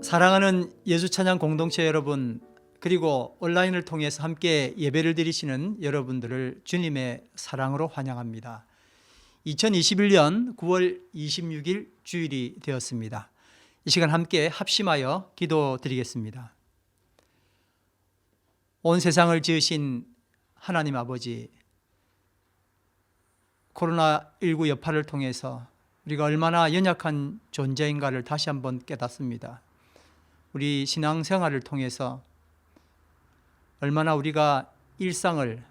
사랑하는 예수찬양 공동체 여러분, 그리고 온라인을 통해서 함께 예배를 드리시는 여러분들을 주님의 사랑으로 환영합니다. 2021년 9월 26일 주일이 되었습니다. 이 시간 함께 합심하여 기도드리겠습니다. 온 세상을 지으신 하나님 아버지, 코로나19 여파를 통해서 우리가 얼마나 연약한 존재인가를 다시 한번 깨닫습니다. 우리 신앙생활을 통해서 얼마나 우리가 일상을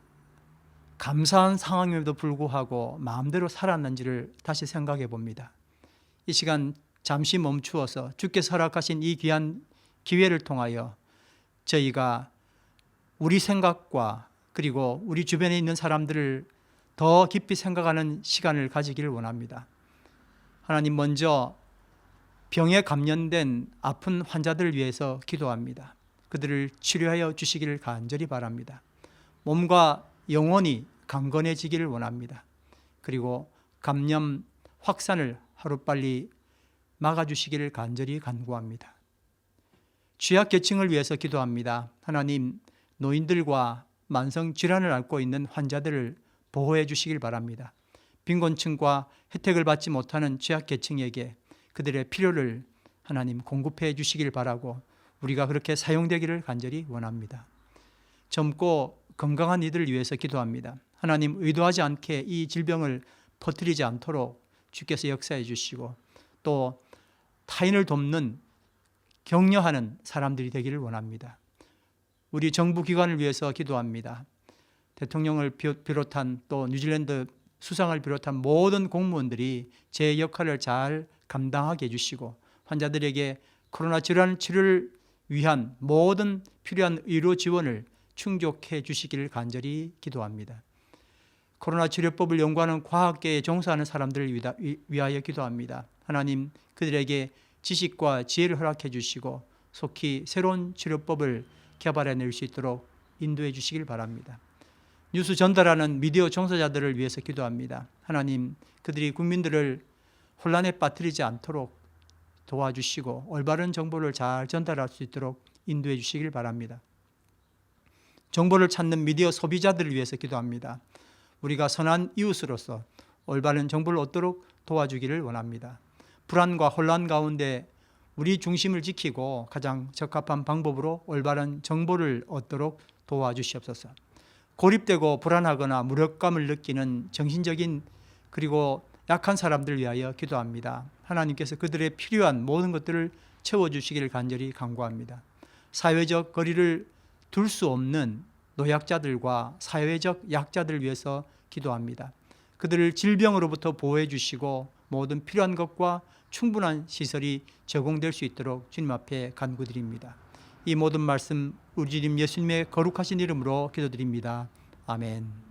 감사한 상황임에도 불구하고 마음대로 살았는지를 다시 생각해 봅니다. 이 시간 잠시 멈추어서 주께서 허락하신 이 귀한 기회를 통하여 저희가 우리 생각과 그리고 우리 주변에 있는 사람들을 더 깊이 생각하는 시간을 가지기를 원합니다. 하나님, 먼저 병에 감염된 아픈 환자들을 위해서 기도합니다. 그들을 치료하여 주시기를 간절히 바랍니다. 몸과 영혼이 강건해지기를 원합니다. 그리고 감염 확산을 하루빨리 막아주시기를 간절히 간구합니다. 취약계층을 위해서 기도합니다. 하나님, 노인들과 만성질환을 앓고 있는 환자들을 보호해 주시길 바랍니다. 빈곤층과 혜택을 받지 못하는 취약계층에게 그들의 필요를 하나님 공급해 주시길 바라고 우리가 그렇게 사용되기를 간절히 원합니다. 젊고 건강한 이들을 위해서 기도합니다. 하나님, 의도하지 않게 이 질병을 퍼뜨리지 않도록 주께서 역사해 주시고 또 타인을 돕는 격려하는 사람들이 되기를 원합니다. 우리 정부기관을 위해서 기도합니다. 대통령을 비롯한 또 뉴질랜드 수상을 비롯한 모든 공무원들이 제 역할을 잘 감당하게 해주시고 환자들에게 코로나 질환 치료를 위한 모든 필요한 의료 지원을 충족해 주시기를 간절히 기도합니다. 코로나 치료법을 연구하는 과학계에 종사하는 사람들을 위하여 기도합니다. 하나님, 그들에게 지식과 지혜를 허락해 주시고 속히 새로운 치료법을 개발해낼 수 있도록 인도해 주시길 바랍니다. 뉴스 전달하는 미디어 종사자들을 위해서 기도합니다. 하나님, 그들이 국민들을 혼란에 빠뜨리지 않도록 도와주시고 올바른 정보를 잘 전달할 수 있도록 인도해 주시길 바랍니다. 정보를 찾는 미디어 소비자들을 위해서 기도합니다. 우리가 선한 이웃으로서 올바른 정보를 얻도록 도와주기를 원합니다. 불안과 혼란 가운데 우리 중심을 지키고 가장 적합한 방법으로 올바른 정보를 얻도록 도와주시옵소서. 고립되고 불안하거나 무력감을 느끼는 정신적인 그리고 약한 사람들을 위하여 기도합니다. 하나님께서 그들의 필요한 모든 것들을 채워주시기를 간절히 간구합니다. 사회적 거리를 둘 수 없는 노약자들과 사회적 약자들을 위해서 기도합니다. 그들을 질병으로부터 보호해 주시고 모든 필요한 것과 충분한 시설이 제공될 수 있도록 주님 앞에 간구드립니다. 이 모든 말씀 우리 주님 예수님의 거룩하신 이름으로 기도드립니다. 아멘.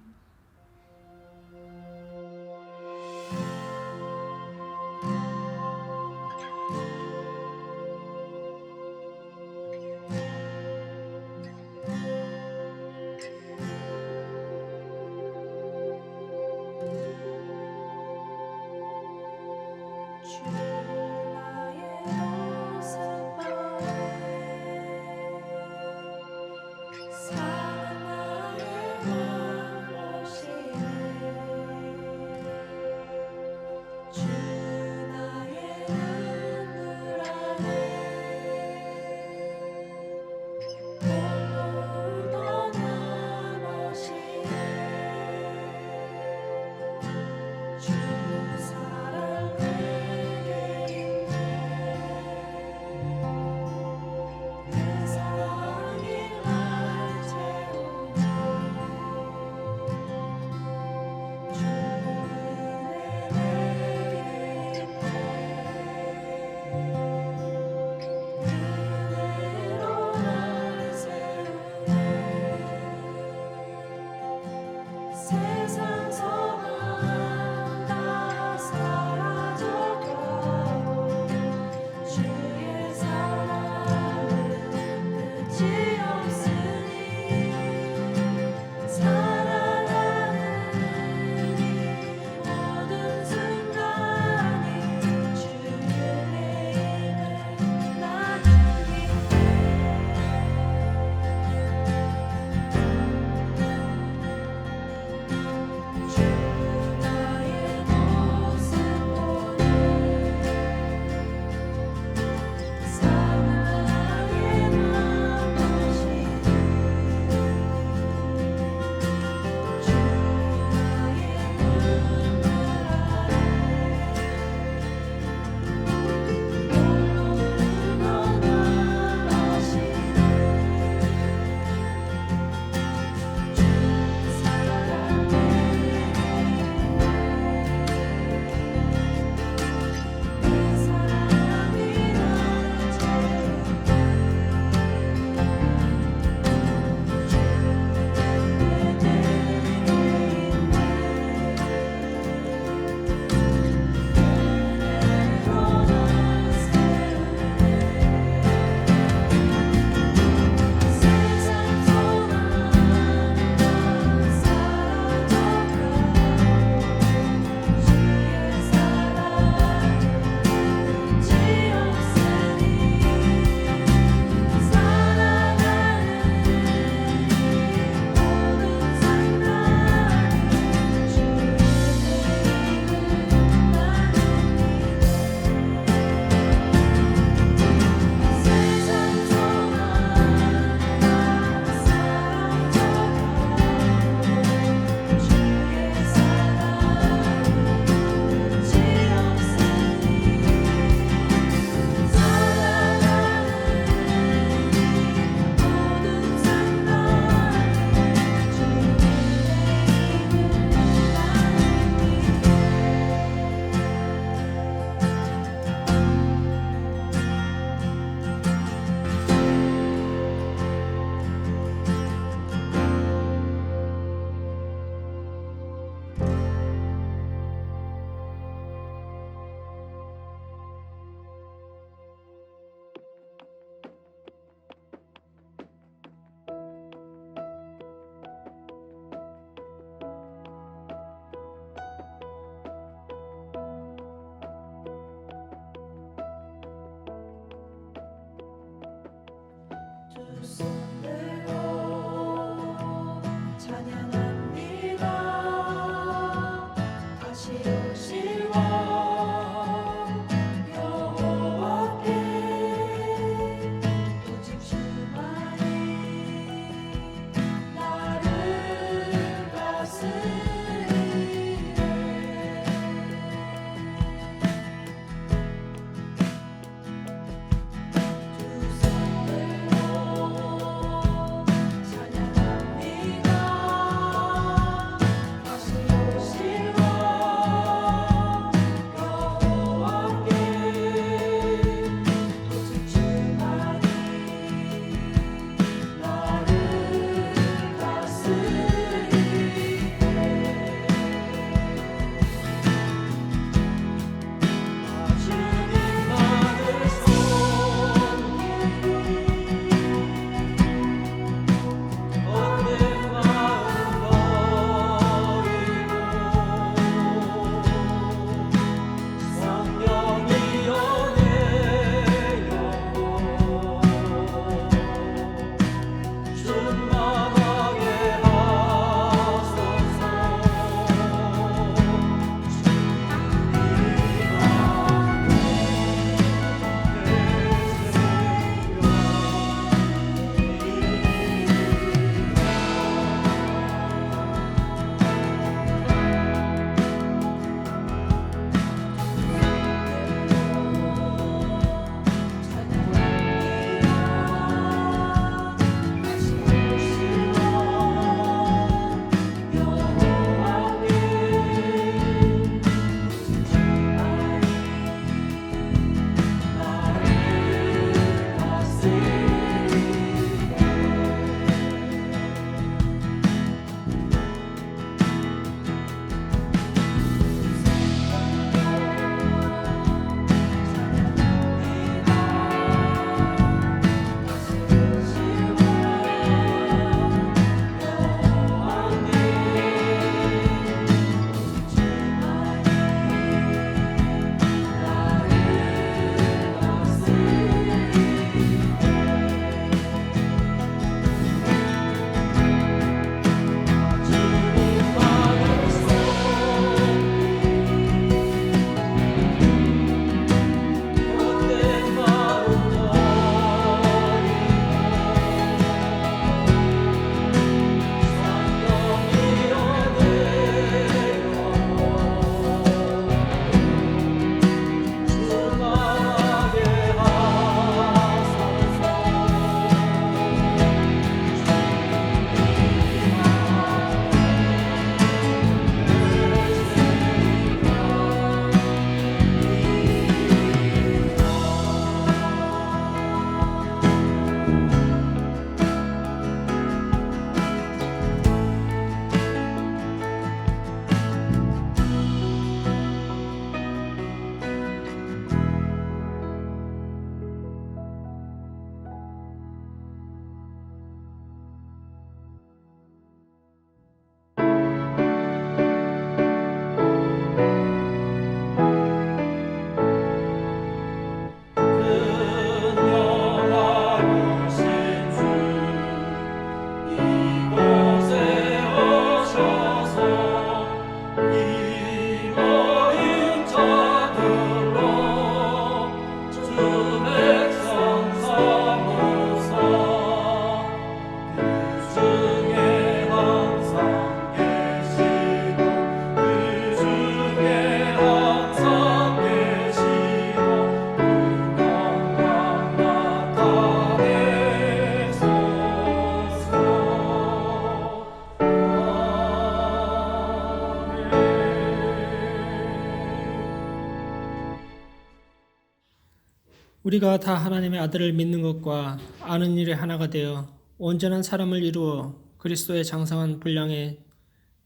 우리가 다 하나님의 아들을 믿는 것과 아는 일에 하나가 되어 온전한 사람을 이루어 그리스도의 장성한 분량에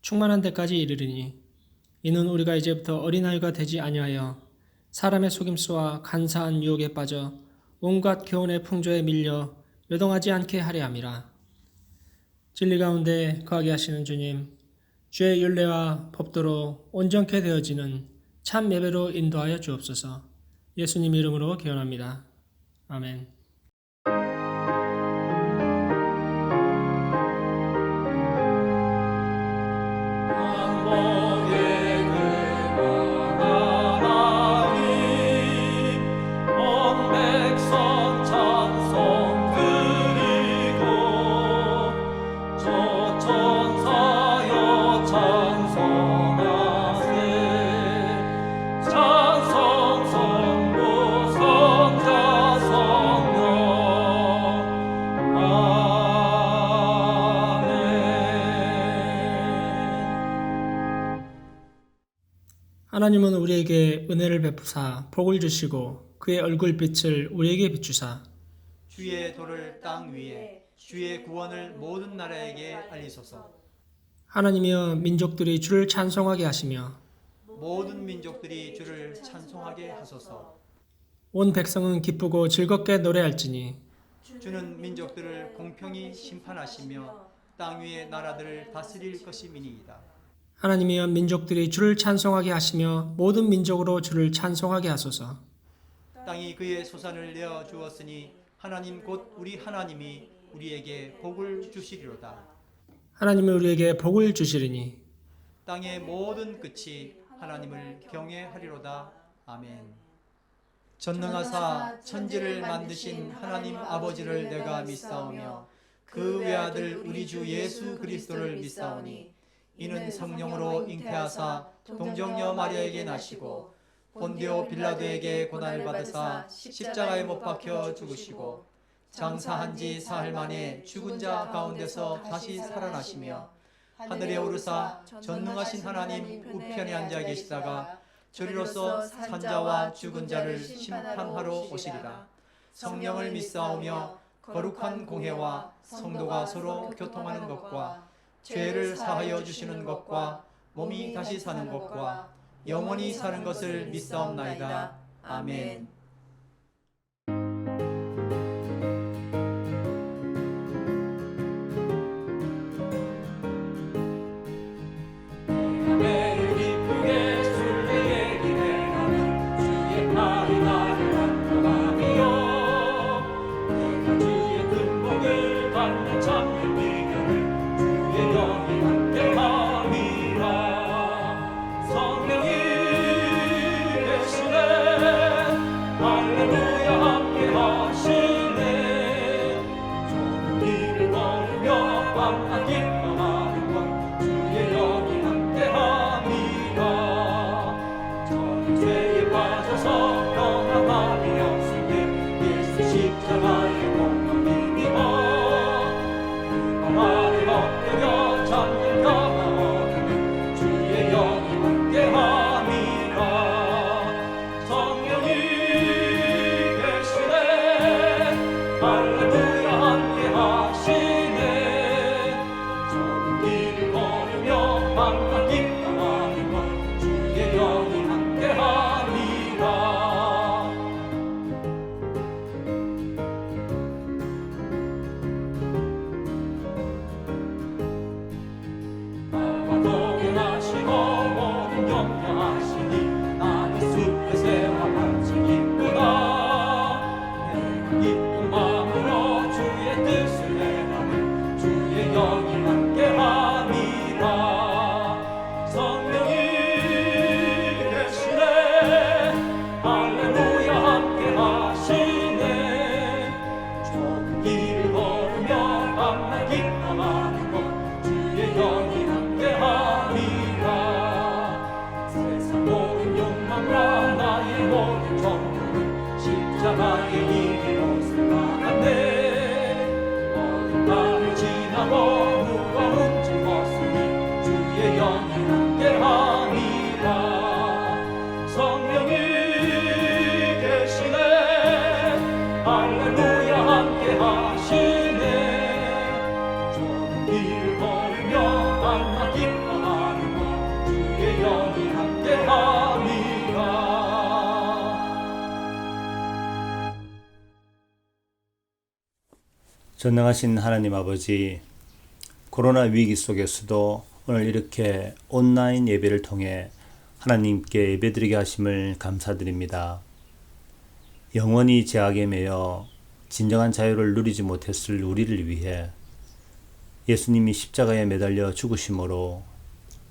충만한 데까지 이르리니 이는 우리가 이제부터 어린아이가 되지 아니하여 사람의 속임수와 간사한 유혹에 빠져 온갖 교훈의 풍조에 밀려 요동하지 않게 하려 함이라. 진리 가운데 거하게 하시는 주님, 주의 율례와 법도로 온전케 되어지는 참 예배로 인도하여 주옵소서. 예수님 이름으로 기원합니다. 아멘. 하나님은 우리에게 은혜를 베푸사 복을 주시고 그의 얼굴빛을 우리에게 비추사 주의 도를 땅 위에 주의 구원을 모든 나라에게 알리소서. 하나님이여 민족들이 주를 찬송하게 하시며 모든 민족들이 주를 찬송하게 하소서. 온 백성은 기쁘고 즐겁게 노래할지니 주는 민족들을 공평히 심판하시며 땅 위의 나라들을 다스릴 것임이니이다. 하나님이여 민족들이 주를 찬송하게 하시며 모든 민족으로 주를 찬송하게 하소서. 땅이 그의 소산을 내어 주었으니 하나님 곧 우리 하나님이 우리에게 복을 주시리로다. 하나님이 우리에게 복을 주시리니 땅의 모든 끝이 하나님을 경외하리로다. 아멘. 전능하사 천지를 만드신 하나님 아버지를 내가 믿사오며 그 외아들 우리 주 예수 그리스도를 믿사오니 이는 성령으로 잉태하사 동정녀 마리아에게 나시고 본디오 빌라도에게 고난을 받으사 십자가에 못 박혀 죽으시고 장사한 지 사흘 만에 죽은 자 가운데서 다시 살아나시며 하늘에 오르사 전능하신 하나님 우편에 앉아 계시다가 저리로서 산자와 죽은 자를 심판하러 오시리라. 성령을 믿사오며 거룩한 공회와 성도가 서로 교통하는 것과 죄를 사하여 주시는 것과 몸이 다시 사는 것과 영원히 사는 것을 믿사옵나이다. 아멘. 전능하신 하나님 아버지, 코로나 위기 속에서도 오늘 이렇게 온라인 예배를 통해 하나님께 예배드리게 하심을 감사드립니다. 영원히 죄악에 매여 진정한 자유를 누리지 못했을 우리를 위해 예수님이 십자가에 매달려 죽으심으로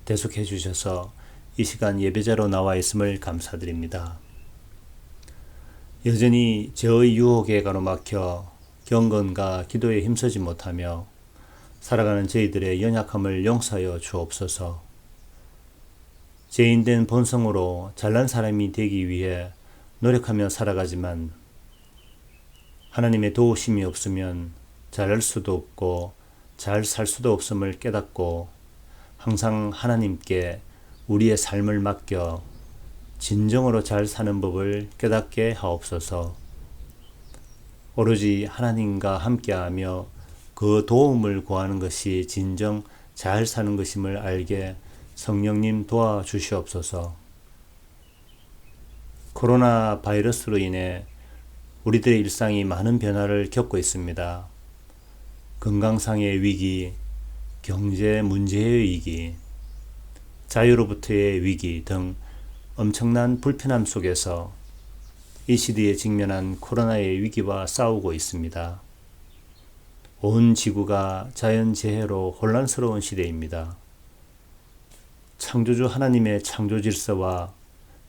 대속해 주셔서 이 시간 예배자로 나와 있음을 감사드립니다. 여전히 죄의 유혹에 가로막혀 경건과 기도에 힘쓰지 못하며 살아가는 저희들의 연약함을 용서하여 주옵소서. 죄인된 본성으로 잘난 사람이 되기 위해 노력하며 살아가지만 하나님의 도우심이 없으면 잘할 수도 없고 잘 살 수도 없음을 깨닫고 항상 하나님께 우리의 삶을 맡겨 진정으로 잘 사는 법을 깨닫게 하옵소서. 오로지 하나님과 함께하며 그 도움을 구하는 것이 진정 잘 사는 것임을 알게 성령님 도와주시옵소서. 코로나 바이러스로 인해 우리들의 일상이 많은 변화를 겪고 있습니다. 건강상의 위기, 경제 문제의 위기, 자유로부터의 위기 등 엄청난 불편함 속에서 이 시대에 직면한 코로나의 위기와 싸우고 있습니다. 온 지구가 자연재해로 혼란스러운 시대입니다. 창조주 하나님의 창조 질서와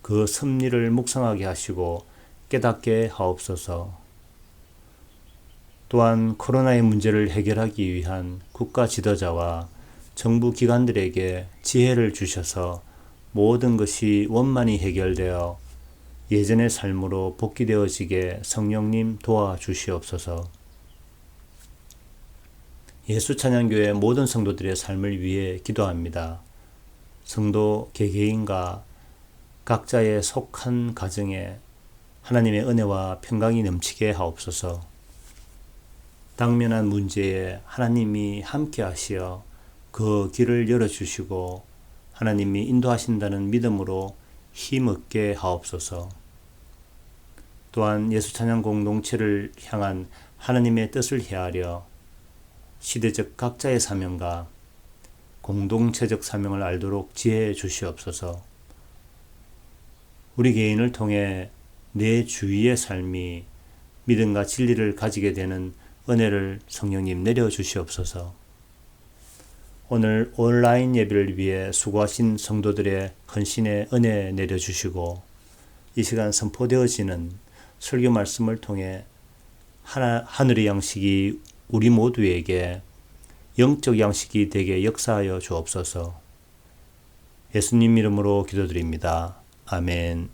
그 섭리를 묵상하게 하시고 깨닫게 하옵소서. 또한 코로나의 문제를 해결하기 위한 국가 지도자와 정부 기관들에게 지혜를 주셔서 모든 것이 원만히 해결되어 예전의 삶으로 복귀되어지게 성령님 도와주시옵소서. 예수찬양교회 모든 성도들의 삶을 위해 기도합니다. 성도 개개인과 각자의 속한 가정에 하나님의 은혜와 평강이 넘치게 하옵소서. 당면한 문제에 하나님이 함께 하시어 그 길을 열어주시고 하나님이 인도하신다는 믿음으로 힘없게 하옵소서. 또한 예수찬양 공동체를 향한 하나님의 뜻을 헤아려 시대적 각자의 사명과 공동체적 사명을 알도록 지혜해 주시옵소서. 우리 개인을 통해 내 주위의 삶이 믿음과 진리를 가지게 되는 은혜를 성령님 내려주시옵소서. 오늘 온라인 예배를 위해 수고하신 성도들의 헌신의 은혜 내려주시고 이 시간 선포되어지는 설교 말씀을 통해 하늘의 양식이 우리 모두에게 영적 양식이 되게 역사하여 주옵소서. 예수님 이름으로 기도드립니다. 아멘.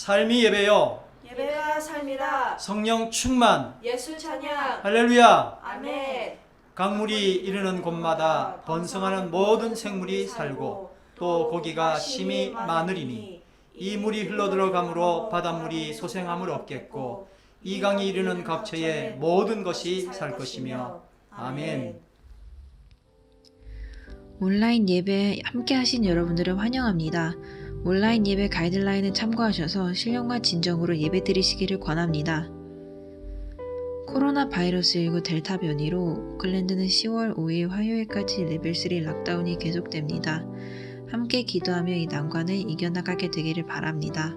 삶이 예배요 예배가 삶이라. 성령 충만 예수 찬양. 할렐루야. 아멘. 강물이 이르는 곳마다 번성하는 모든 생물이 살고 또 고기가 심히 많으리니 이 물이 흘러들어가므로 바닷물이 소생함을 없겠고 이 강이 이르는 각처에 모든 것이 살 것이며 아멘. 온라인 예배에 함께 하신 여러분들을 환영합니다. 온라인 예배 가이드라인을 참고하셔서 신령과 진정으로 예배 드리시기를 권합니다. 코로나 바이러스19 델타 변이로 오클랜드는 10월 5일 화요일까지 레벨 3 락다운이 계속됩니다. 함께 기도하며 이 난관을 이겨나가게 되기를 바랍니다.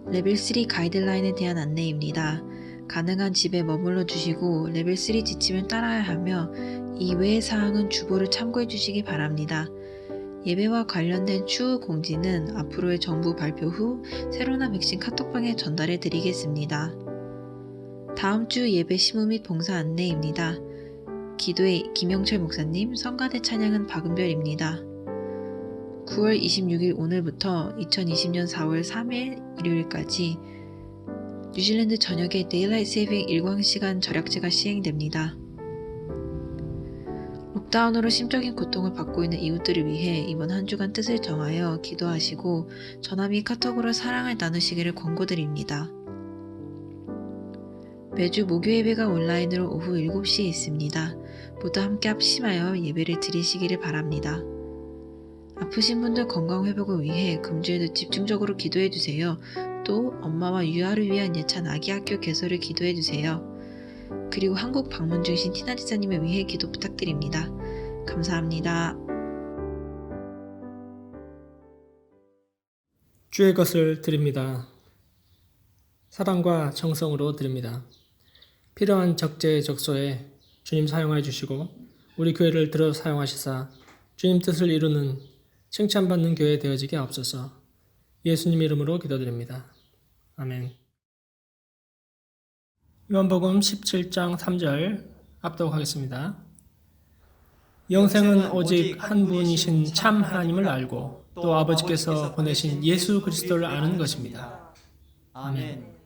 레벨 3 가이드라인에 대한 안내입니다. 가능한 집에 머물러 주시고 레벨 3 지침을 따라야 하며 이외의 사항은 주보를 참고해 주시기 바랍니다. 예배와 관련된 추후 공지는 앞으로의 정부 발표 후 세로나 백신 카톡방에 전달해 드리겠습니다. 다음 주 예배 심우 및 봉사 안내입니다. 기도회 김영철 목사님, 성가대 찬양은 박은별입니다. 9월 26일 오늘부터 2020년 4월 3일 일요일까지 뉴질랜드 전역에 데일라이트 세이빙 일광시간 절약제가 시행됩니다. 록다운으로 심적인 고통을 받고 있는 이웃들을 위해 이번 한 주간 뜻을 정하여 기도하시고 전화 및 카톡으로 사랑을 나누시기를 권고드립니다. 매주 목요 예배가 온라인으로 오후 7시에 있습니다. 모두 함께 합심하여 예배를 드리시기를 바랍니다. 아프신 분들 건강 회복을 위해 금주에도 집중적으로 기도해 주세요. 또 엄마와 유아를 위한 예찬 아기 학교 개설을 기도해 주세요. 그리고 한국 방문 중이신 티나 지사님을 위해 기도 부탁드립니다. 감사합니다. 주의 것을 드립니다. 사랑과 정성으로 드립니다. 필요한 적재적소에 주님 사용하여 주시고 우리 교회를 들어 사용하시사 주님 뜻을 이루는 칭찬받는 교회 되어지게 하옵소서. 예수님 이름으로 기도드립니다. 아멘. 요한복음 17장 3절 압도록 하겠습니다. 영생은 오직 한 분이신 참 하나님을 알고 또 아버지께서 보내신 예수 그리스도를 아는 것입니다. 아멘.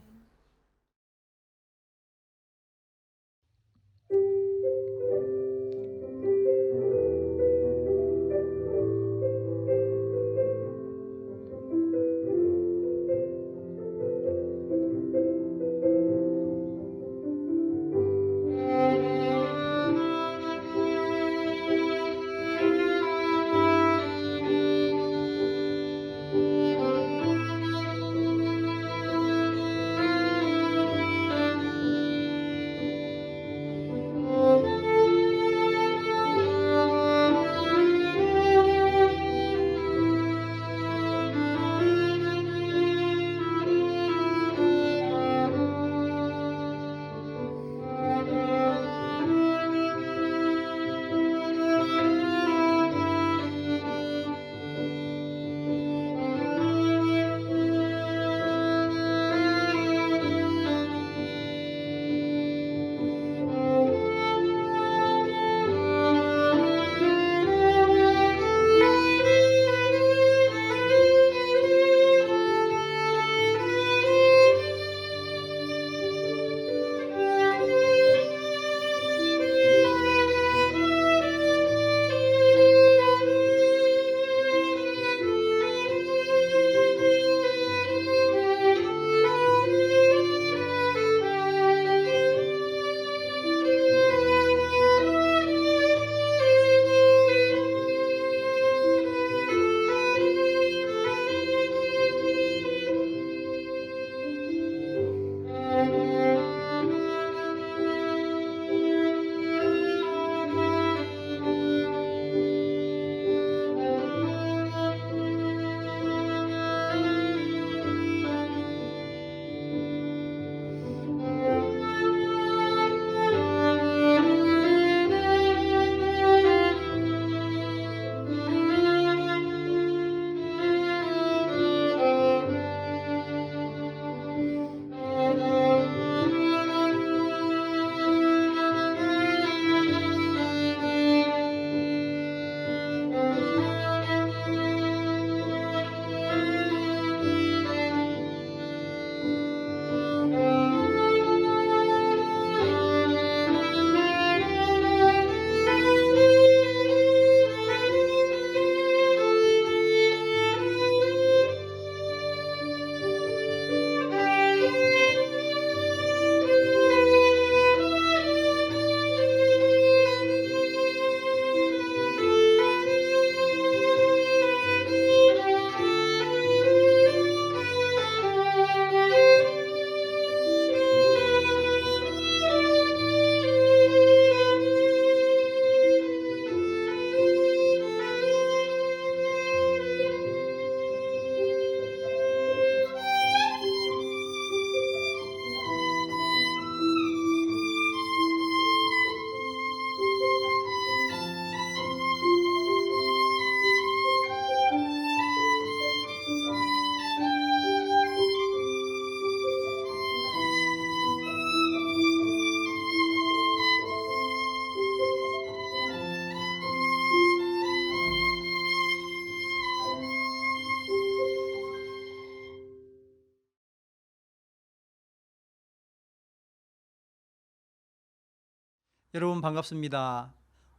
여러분 반갑습니다.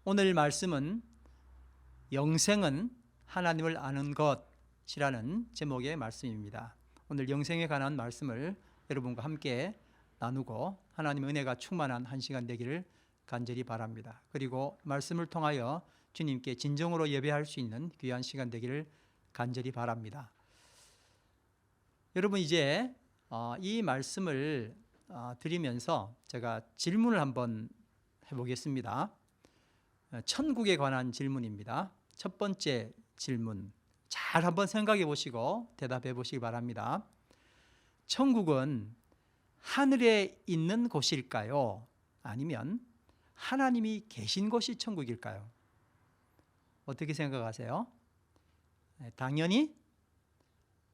오늘 말씀은 영생은 하나님을 아는 것이라는 제목의 말씀입니다. 오늘 영생에 관한 말씀을 여러분과 함께 나누고 하나님의 은혜가 충만한 한 시간 되기를 간절히 바랍니다. 그리고 말씀을 통하여 주님께 진정으로 예배할 수 있는 귀한 시간 되기를 간절히 바랍니다. 여러분 이제 이 말씀을 드리면서 제가 질문을 한번 해보겠습니다. 천국에 관한 질문입니다. 첫 번째 질문, 잘 한번 생각해 보시고 대답해 보시기 바랍니다. 천국은 하늘에 있는 곳일까요? 아니면 하나님이 계신 곳이 천국일까요? 어떻게 생각하세요? 당연히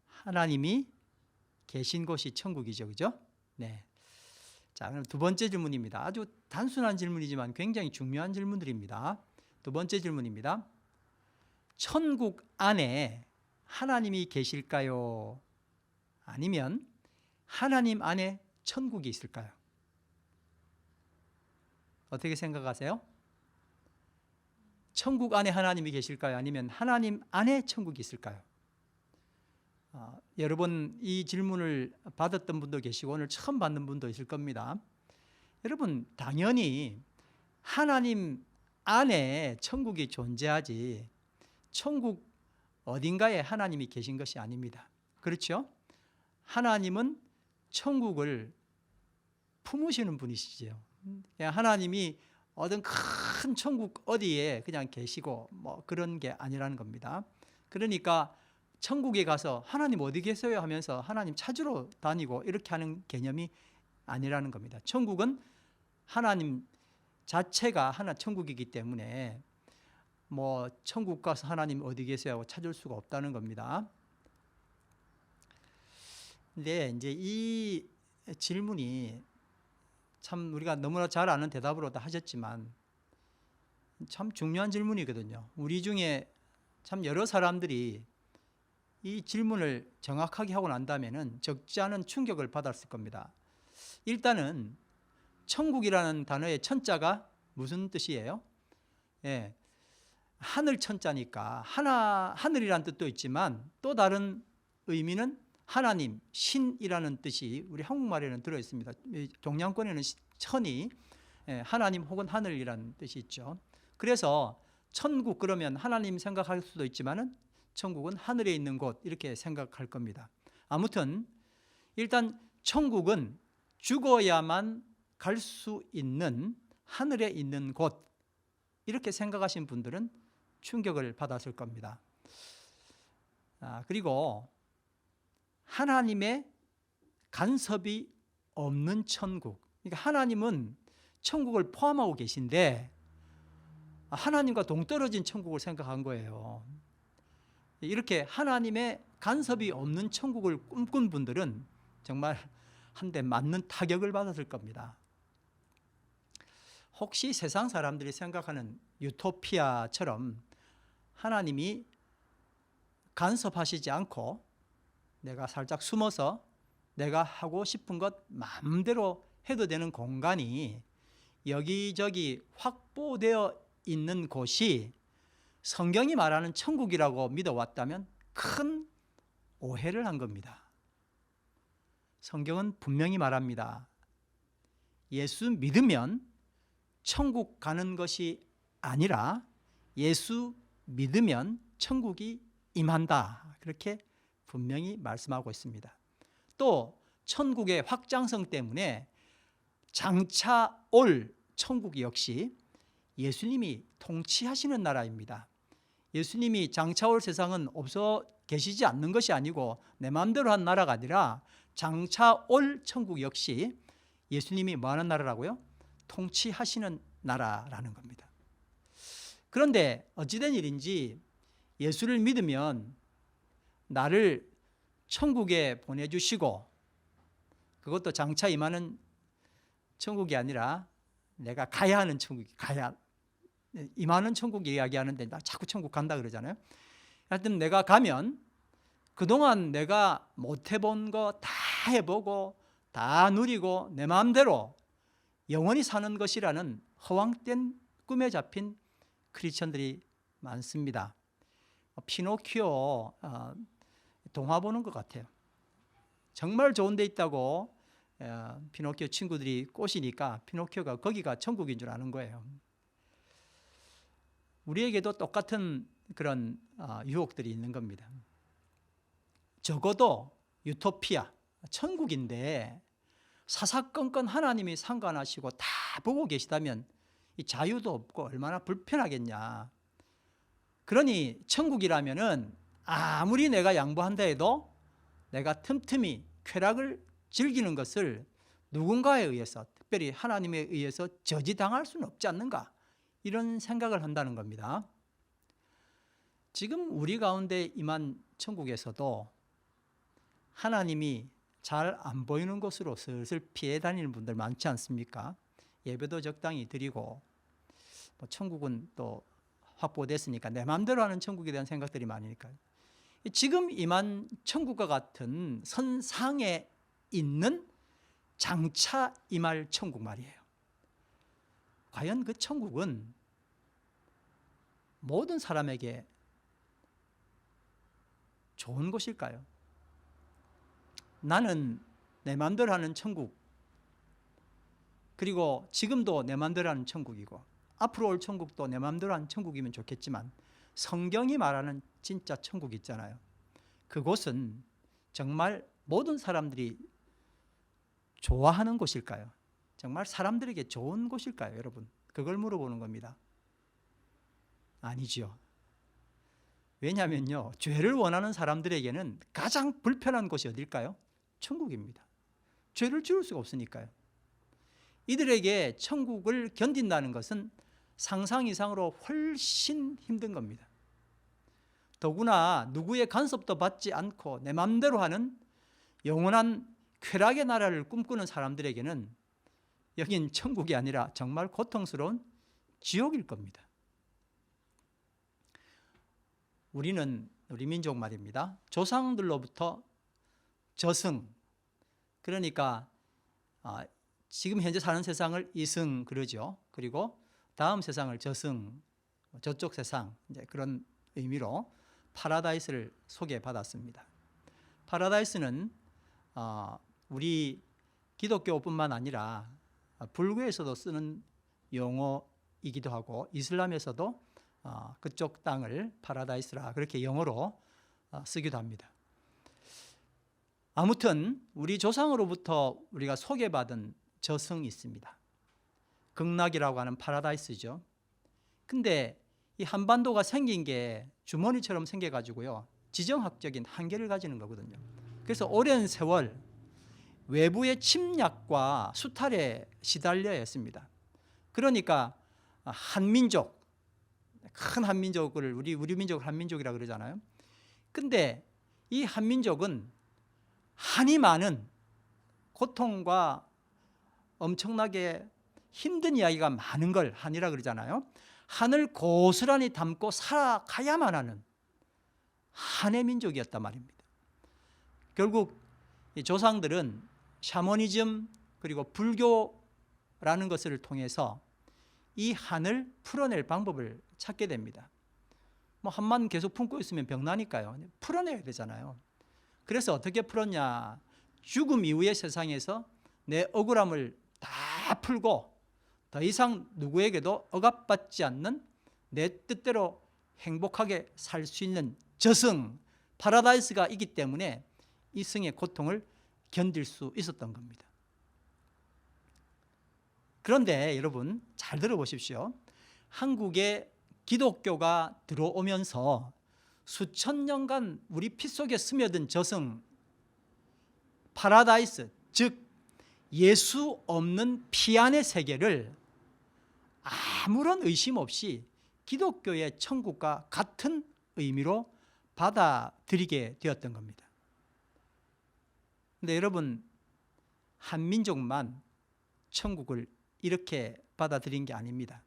하나님이 계신 곳이 천국이죠, 그죠? 네. 자, 그럼 두 번째 질문입니다. 아주 단순한 질문이지만 굉장히 중요한 질문들입니다. 두 번째 질문입니다. 천국 안에 하나님이 계실까요? 아니면 하나님 안에 천국이 있을까요? 어떻게 생각하세요? 천국 안에 하나님이 계실까요? 아니면 하나님 안에 천국이 있을까요? 여러 번 이 질문을 받았던 분도 계시고 오늘 처음 받는 분도 있을 겁니다. 여러분 당연히 하나님 안에 천국이 존재하지 천국 어딘가에 하나님이 계신 것이 아닙니다. 그렇죠? 하나님은 천국을 품으시는 분이시죠. 하나님이 어떤 큰 천국 어디에 그냥 계시고 뭐 그런 게 아니라는 겁니다. 그러니까 천국에 가서 하나님 어디 계세요 하면서 하나님 찾으러 다니고 이렇게 하는 개념이 아니라는 겁니다. 천국은 하나님 자체가 하나 천국이기 때문에 뭐 천국 가서 하나님 어디 계세요 하고 찾을 수가 없다는 겁니다. 근데 이제 이 질문이 참 우리가 너무나 잘 아는 대답으로 다 하셨지만 참 중요한 질문이거든요. 우리 중에 참 여러 사람들이 이 질문을 정확하게 하고 난다면은 적지 않은 충격을 받았을 겁니다. 일단은 천국이라는 단어의 천자가 무슨 뜻이에요? 예, 하늘 천자니까 하늘이라는 뜻도 있지만 또 다른 의미는 하나님, 신이라는 뜻이 우리 한국말에는 들어있습니다. 동양권에는 천이 하나님 혹은 하늘이라는 뜻이 있죠. 그래서 천국 그러면 하나님 생각할 수도 있지만은 천국은 하늘에 있는 곳 이렇게 생각할 겁니다. 아무튼 일단 천국은 죽어야만 갈 수 있는 하늘에 있는 곳 이렇게 생각하신 분들은 충격을 받았을 겁니다. 그리고 하나님의 간섭이 없는 천국. 그러니까 하나님은 천국을 포함하고 계신데 하나님과 동떨어진 천국을 생각한 거예요. 이렇게 하나님의 간섭이 없는 천국을 꿈꾼 분들은 정말 한 대 맞는 타격을 받았을 겁니다. 혹시 세상 사람들이 생각하는 유토피아처럼 하나님이 간섭하시지 않고 내가 살짝 숨어서 내가 하고 싶은 것 마음대로 해도 되는 공간이 여기저기 확보되어 있는 곳이 성경이 말하는 천국이라고 믿어왔다면 큰 오해를 한 겁니다. 성경은 분명히 말합니다. 예수 믿으면 천국 가는 것이 아니라 예수 믿으면 천국이 임한다. 그렇게 분명히 말씀하고 있습니다. 또 천국의 확장성 때문에 장차 올 천국 역시 예수님이 통치하시는 나라입니다. 예수님이 장차 올 세상은 없어 계시지 않는 것이 아니고 내 마음대로 한 나라가 아니라 장차 올 천국 역시 예수님이 뭐 하는 나라라고요? 통치하시는 나라라는 겁니다. 그런데 어찌된 일인지 예수를 믿으면 나를 천국에 보내주시고 그것도 장차 임하는 천국이 아니라 내가 가야 하는 천국이 임하는 천국 이야기하는데 나 자꾸 천국 간다 그러잖아요. 하여튼 내가 가면 그동안 내가 못 해본 거 다 해보고 다 누리고 내 마음대로 영원히 사는 것이라는 허황된 꿈에 잡힌 크리스천들이 많습니다. 피노키오 동화 보는 것 같아요. 정말 좋은 데 있다고 피노키오 친구들이 꼬시니까 피노키오가 거기가 천국인 줄 아는 거예요. 우리에게도 똑같은 그런 유혹들이 있는 겁니다. 적어도 유토피아, 천국인데 사사건건 하나님이 상관하시고 다 보고 계시다면 이 자유도 없고 얼마나 불편하겠냐. 그러니 천국이라면은 아무리 내가 양보한다 해도 내가 틈틈이 쾌락을 즐기는 것을 누군가에 의해서, 특별히 하나님에 의해서 저지당할 수는 없지 않는가, 이런 생각을 한다는 겁니다. 지금 우리 가운데 임한 천국에서도 하나님이 잘 안 보이는 곳으로 슬슬 피해 다니는 분들 많지 않습니까? 예배도 적당히 드리고 천국은 또 확보됐으니까 내 마음대로 하는 천국에 대한 생각들이 많으니까요. 지금 임한 천국과 같은 선상에 있는 장차 임할 천국 말이에요. 과연 그 천국은 모든 사람에게 좋은 곳일까요? 나는 내 마음대로 하는 천국, 그리고 지금도 내 마음대로 하는 천국이고 앞으로 올 천국도 내 마음대로 하는 천국이면 좋겠지만 성경이 말하는 진짜 천국 있잖아요. 그곳은 정말 모든 사람들이 좋아하는 곳일까요? 정말 사람들에게 좋은 곳일까요, 여러분? 그걸 물어보는 겁니다. 아니지요. 왜냐하면요, 죄를 원하는 사람들에게는 가장 불편한 곳이 어딜까요? 천국입니다. 죄를 지을 수가 없으니까요. 이들에게 천국을 견딘다는 것은 상상 이상으로 훨씬 힘든 겁니다. 더구나 누구의 간섭도 받지 않고 내 마음대로 하는 영원한 쾌락의 나라를 꿈꾸는 사람들에게는 여긴 천국이 아니라 정말 고통스러운 지옥일 겁니다. 우리는, 우리 민족 말입니다, 조상들로부터 저승, 그러니까 지금 현재 사는 세상을 이승 그러죠. 그리고 다음 세상을 저승, 저쪽 세상, 이제 그런 의미로 파라다이스를 소개받았습니다. 파라다이스는 우리 기독교뿐만 아니라 불교에서도 쓰는 용어이기도 하고 이슬람에서도 그쪽 땅을 파라다이스라 그렇게 영어로 쓰기도 합니다. 아무튼 우리 조상으로부터 우리가 소개받은 저승이 있습니다. 극락이라고 하는 파라다이스죠. 근데 이 한반도가 생긴 게 주머니처럼 생겨가지고요, 지정학적인 한계를 가지는 거거든요. 그래서 오랜 세월 외부의 침략과 수탈에 시달려야 했습니다. 그러니까 한민족, 큰 한민족을 우리 민족을 한민족이라고 그러잖아요. 근데 이 한민족은 한이 많은, 고통과 엄청나게 힘든 이야기가 많은 걸 한이라 그러잖아요. 한을 고스란히 담고 살아가야만 하는 한의 민족이었단 말입니다. 결국 이 조상들은 샤머니즘 그리고 불교라는 것을 통해서 이 한을 풀어낼 방법을 찾게 됩니다. 한만 계속 품고 있으면 병나니까요. 풀어내야 되잖아요. 그래서 어떻게 풀었냐? 죽음 이후의 세상에서 내 억울함을 다 풀고 더 이상 누구에게도 억압받지 않는 내 뜻대로 행복하게 살 수 있는 저승, 파라다이스가 있기 때문에 이 승의 고통을 견딜 수 있었던 겁니다. 그런데 여러분 잘 들어보십시오. 한국에 기독교가 들어오면서 수천 년간 우리 피 속에 스며든 저승, 파라다이스, 즉 예수 없는 피 안의 세계를 아무런 의심 없이 기독교의 천국과 같은 의미로 받아들이게 되었던 겁니다. 그런데 여러분, 한민족만 천국을 이렇게 받아들인 게 아닙니다.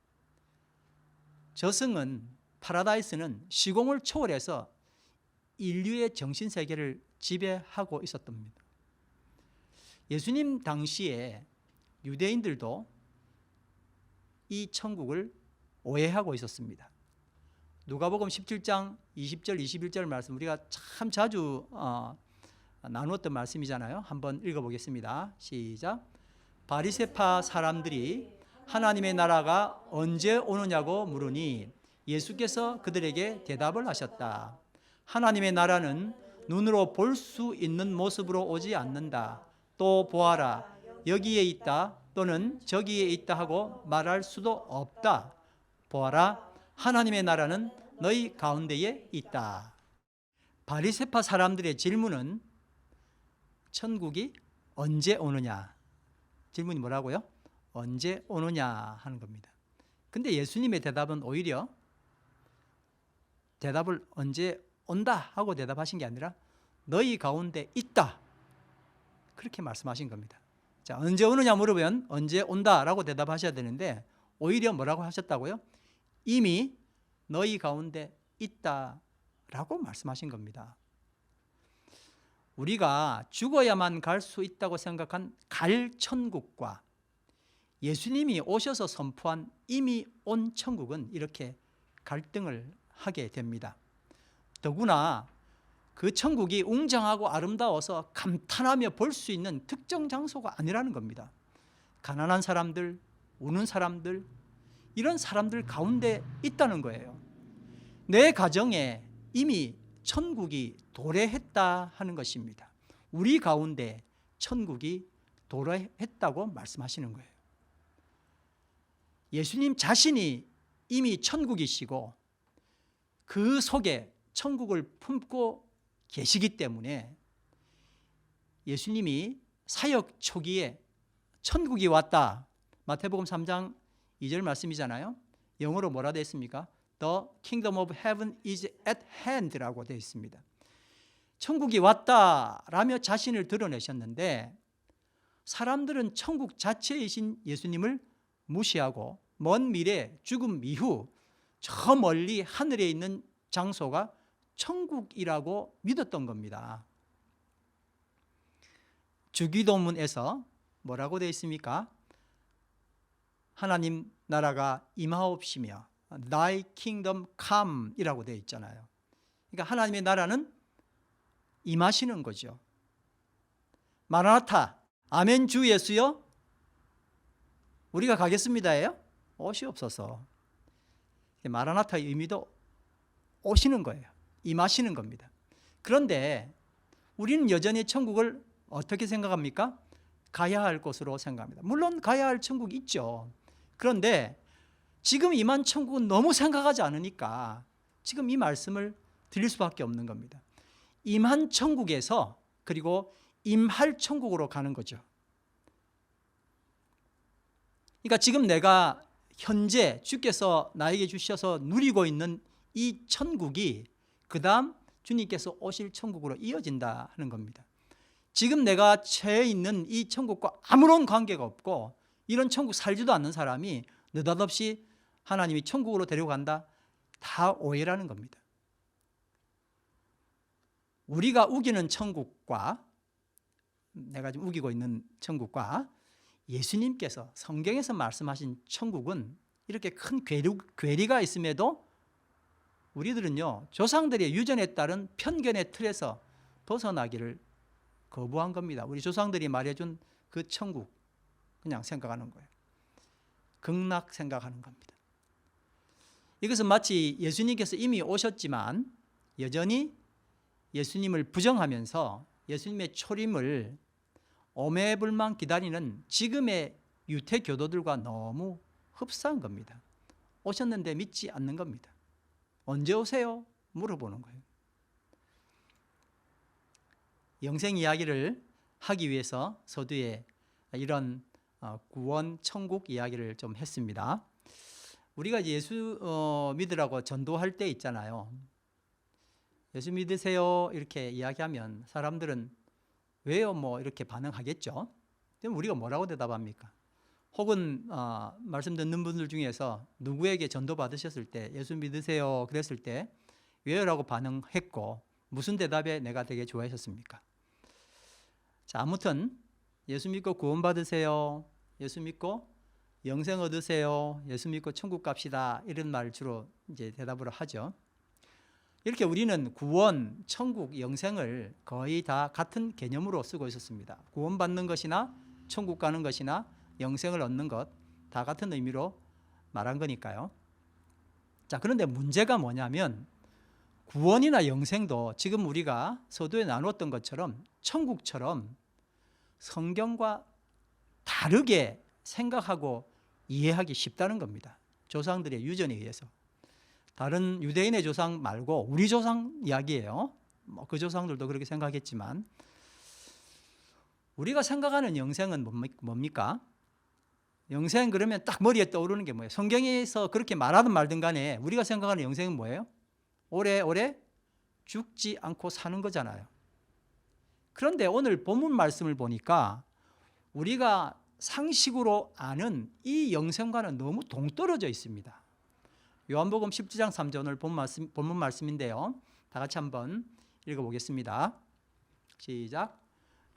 저승은, 파라다이스는 시공을 초월해서 인류의 정신세계를 지배하고 있었던 겁니다. 예수님 당시에 유대인들도 이 천국을 오해하고 있었습니다. 누가복음 17장 20절 21절 말씀 우리가 참 자주 나누었던 말씀이잖아요. 한번 읽어보겠습니다. 시작. 바리새파 사람들이 하나님의 나라가 언제 오느냐고 물으니 예수께서 그들에게 대답을 하셨다. 하나님의 나라는 눈으로 볼 수 있는 모습으로 오지 않는다. 또 보아라, 여기에 있다 또는 저기에 있다 하고 말할 수도 없다. 보아라, 하나님의 나라는 너희 가운데에 있다. 바리새파 사람들의 질문은 천국이 언제 오느냐? 질문이 뭐라고요? 언제 오느냐 하는 겁니다. 근데 예수님의 대답은 오히려 대답을 언제 온다 하고 대답하신 게 아니라 너희 가운데 있다. 그렇게 말씀하신 겁니다. 자, 언제 오느냐 물으면 언제 온다라고 대답하셔야 되는데 오히려 뭐라고 하셨다고요? 이미 너희 가운데 있다라고 말씀하신 겁니다. 우리가 죽어야만 갈 수 있다고 생각한 갈 천국과 예수님이 오셔서 선포한 이미 온 천국은 이렇게 갈등을 하게 됩니다. 더구나 그 천국이 웅장하고 아름다워서 감탄하며 볼 수 있는 특정 장소가 아니라는 겁니다. 가난한 사람들, 우는 사람들, 이런 사람들 가운데 있다는 거예요. 내 가정에 이미 천국이 도래했다 하는 것입니다. 우리 가운데 천국이 도래했다고 말씀하시는 거예요. 예수님 자신이 이미 천국이시고 그 속에 천국을 품고 계시기 때문에 예수님이 사역 초기에 천국이 왔다. 마태복음 3장 2절 말씀이잖아요. 영어로 뭐라 되어 있습니까? The kingdom of heaven is at hand라고 되어 있습니다. 천국이 왔다라며 자신을 드러내셨는데 사람들은 천국 자체이신 예수님을 무시하고 먼 미래 죽음 이후 저 멀리 하늘에 있는 장소가 천국이라고 믿었던 겁니다. 주기도문에서 뭐라고 되어 있습니까? 하나님 나라가 임하옵시며 Thy kingdom come 이라고 되어 있잖아요. 그러니까 하나님의 나라는 임하시는 거죠. 마라나타, 아멘 주 예수여 우리가 가겠습니다예요? 오시옵소서. 마라나타의 의미도 오시는 거예요. 임하시는 겁니다. 그런데 우리는 여전히 천국을 어떻게 생각합니까? 가야 할 곳으로 생각합니다. 물론 가야 할 천국이 있죠. 그런데 지금 임한 천국은 너무 생각하지 않으니까 지금 이 말씀을 드릴 수밖에 없는 겁니다. 임한 천국에서 그리고 임할 천국으로 가는 거죠. 그러니까 지금 내가 현재 주께서 나에게 주셔서 누리고 있는 이 천국이 그 다음 주님께서 오실 천국으로 이어진다 하는 겁니다. 지금 내가 처해 있는 이 천국과 아무런 관계가 없고 이런 천국 살지도 않는 사람이 느닷없이 하나님이 천국으로 데려간다? 다 오해라는 겁니다. 우리가 우기는 천국과 내가 지금 우기고 있는 천국과 예수님께서 성경에서 말씀하신 천국은 이렇게 큰 괴리가 있음에도 우리들은요 조상들의 유전에 따른 편견의 틀에서 벗어나기를 거부한 겁니다. 우리 조상들이 말해준 그 천국 그냥 생각하는 거예요. 극락 생각하는 겁니다. 이것은 마치 예수님께서 이미 오셨지만 여전히 예수님을 부정하면서 예수님의 초림을 오매불망 기다리는 지금의 유태교도들과 너무 흡사한 겁니다. 오셨는데 믿지 않는 겁니다. 언제 오세요? 물어보는 거예요. 영생 이야기를 하기 위해서 서두에 이런 구원 천국 이야기를 좀 했습니다. 우리가 예수 믿으라고 전도할 때 있잖아요. 예수 믿으세요 이렇게 이야기하면 사람들은 왜요? 뭐 이렇게 반응하겠죠. 그럼 우리가 뭐라고 대답합니까? 혹은 말씀 듣는 분들 중에서 누구에게 전도 받으셨을 때 예수 믿으세요 그랬을 때 왜요라고 반응했고 무슨 대답에 내가 되게 좋아하셨습니까? 자, 아무튼 예수 믿고 구원 받으세요. 예수 믿고 영생 얻으세요. 예수 믿고 천국 갑시다. 이런 말 주로 이제 대답을 하죠. 이렇게 우리는 구원, 천국, 영생을 거의 다 같은 개념으로 쓰고 있었습니다. 구원받는 것이나 천국 가는 것이나 영생을 얻는 것 다 같은 의미로 말한 거니까요. 자, 그런데 문제가 뭐냐면 구원이나 영생도 지금 우리가 서두에 나눴던 것처럼 천국처럼 성경과 다르게 생각하고 이해하기 쉽다는 겁니다. 조상들의 유전에 의해서. 다른 유대인의 조상 말고 우리 조상 이야기예요. 그 조상들도 그렇게 생각했지만 우리가 생각하는 영생은 뭡니까? 영생 그러면 딱 머리에 떠오르는 게 뭐예요? 성경에서 그렇게 말하든 말든 간에 우리가 생각하는 영생은 뭐예요? 오래오래 죽지 않고 사는 거잖아요. 그런데 오늘 본문 말씀을 보니까 우리가 상식으로 아는 이 영생과는 너무 동떨어져 있습니다. 요한복음 17장 3절 오늘 본문 말씀인데요. 다 같이 한번 읽어보겠습니다. 시작.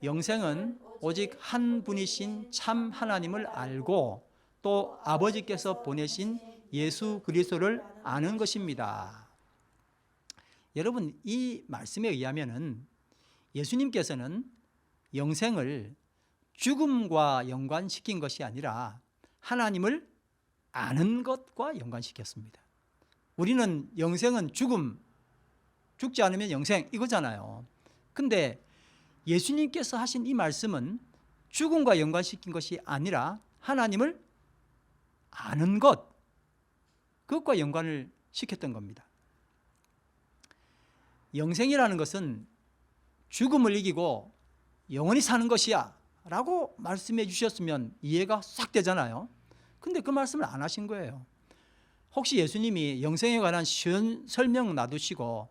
영생은 오직 한 분이신 참 하나님을 알고 또 아버지께서 보내신 예수 그리스도를 아는 것입니다. 여러분, 이 말씀에 의하면은 예수님께서는 영생을 죽음과 연관시킨 것이 아니라 하나님을 아는 것과 연관시켰습니다. 우리는 영생은 죽음, 죽지 않으면 영생 이거잖아요. 근데 예수님께서 하신 이 말씀은 죽음과 연관시킨 것이 아니라 하나님을 아는 것, 그것과 연관을 시켰던 겁니다. 영생이라는 것은 죽음을 이기고 영원히 사는 것이야 라고 말씀해 주셨으면 이해가 싹 되잖아요. 근데 그 말씀을 안 하신 거예요. 혹시 예수님이 영생에 관한 쉬운 설명 놔두시고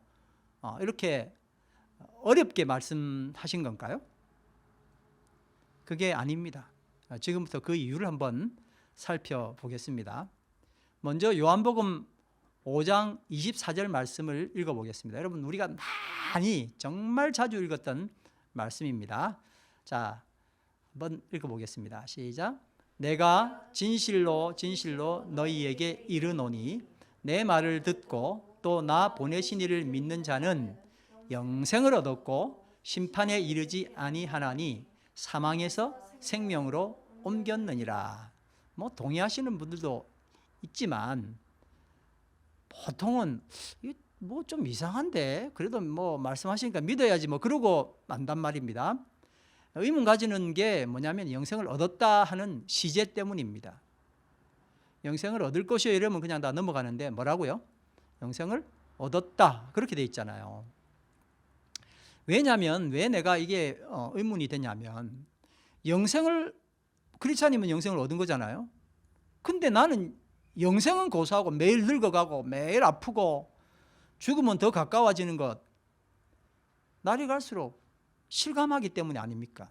이렇게 어렵게 말씀하신 건가요? 그게 아닙니다. 지금부터 그 이유를 한번 살펴보겠습니다. 먼저 요한복음 5장 24절 말씀을 읽어보겠습니다. 여러분, 우리가 많이 정말 자주 읽었던 말씀입니다. 자, 한번 읽어보겠습니다. 시작. 내가 진실로 진실로 너희에게 이르노니 내 말을 듣고 또 나 보내신 이를 믿는 자는 영생을 얻었고 심판에 이르지 아니하나니 사망에서 생명으로 옮겼느니라. 동의하시는 분들도 있지만 보통은 좀 이상한데 그래도 말씀하시니까 믿어야지 그러고 만단 말입니다. 의문 가지는 게 뭐냐면 영생을 얻었다 하는 시제 때문입니다. 영생을 얻을 것이요 이러면 그냥 다 넘어가는데 뭐라고요? 영생을 얻었다 그렇게 돼 있잖아요. 왜냐하면 왜 내가 이게 의문이 되냐면 크리스찬이면 영생을 얻은 거잖아요. 근데 나는 영생은 고사하고 매일 늙어가고 매일 아프고 죽으면 더 가까워지는 것 날이 갈수록 실감하기 때문에 아닙니까?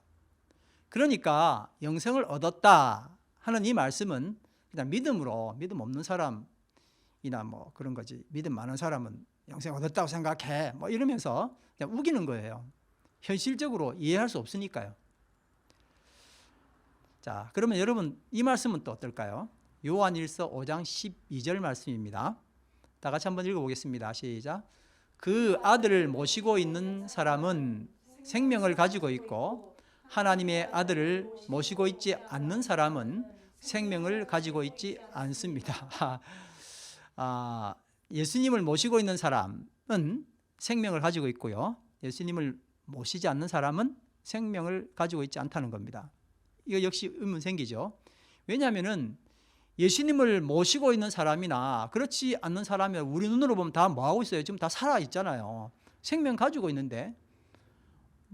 그러니까 영생을 얻었다 하는 이 말씀은 그냥 믿음 없는 사람이나 그런 거지. 믿음 많은 사람은 영생 얻었다고 생각해 이러면서 그냥 우기는 거예요. 현실적으로 이해할 수 없으니까요. 자, 그러면 여러분 이 말씀은 또 어떨까요? 요한일서 5장 12절 말씀입니다. 다 같이 한번 읽어보겠습니다. 시작. 그 아들을 모시고 있는 사람은 생명을 가지고 있고 하나님의 아들을 모시고 있지 않는 사람은 생명을 가지고 있지 않습니다. 예수님을 모시고 있는 사람은 생명을 가지고 있고요. 예수님을 모시지 않는 사람은 생명을 가지고 있지 않다는 겁니다. 이거 역시 의문 생기죠. 왜냐하면은 예수님을 모시고 있는 사람이나 그렇지 않는 사람이 우리 눈으로 보면 다 뭐하고 있어요? 지금 다 살아있잖아요. 생명 가지고 있는데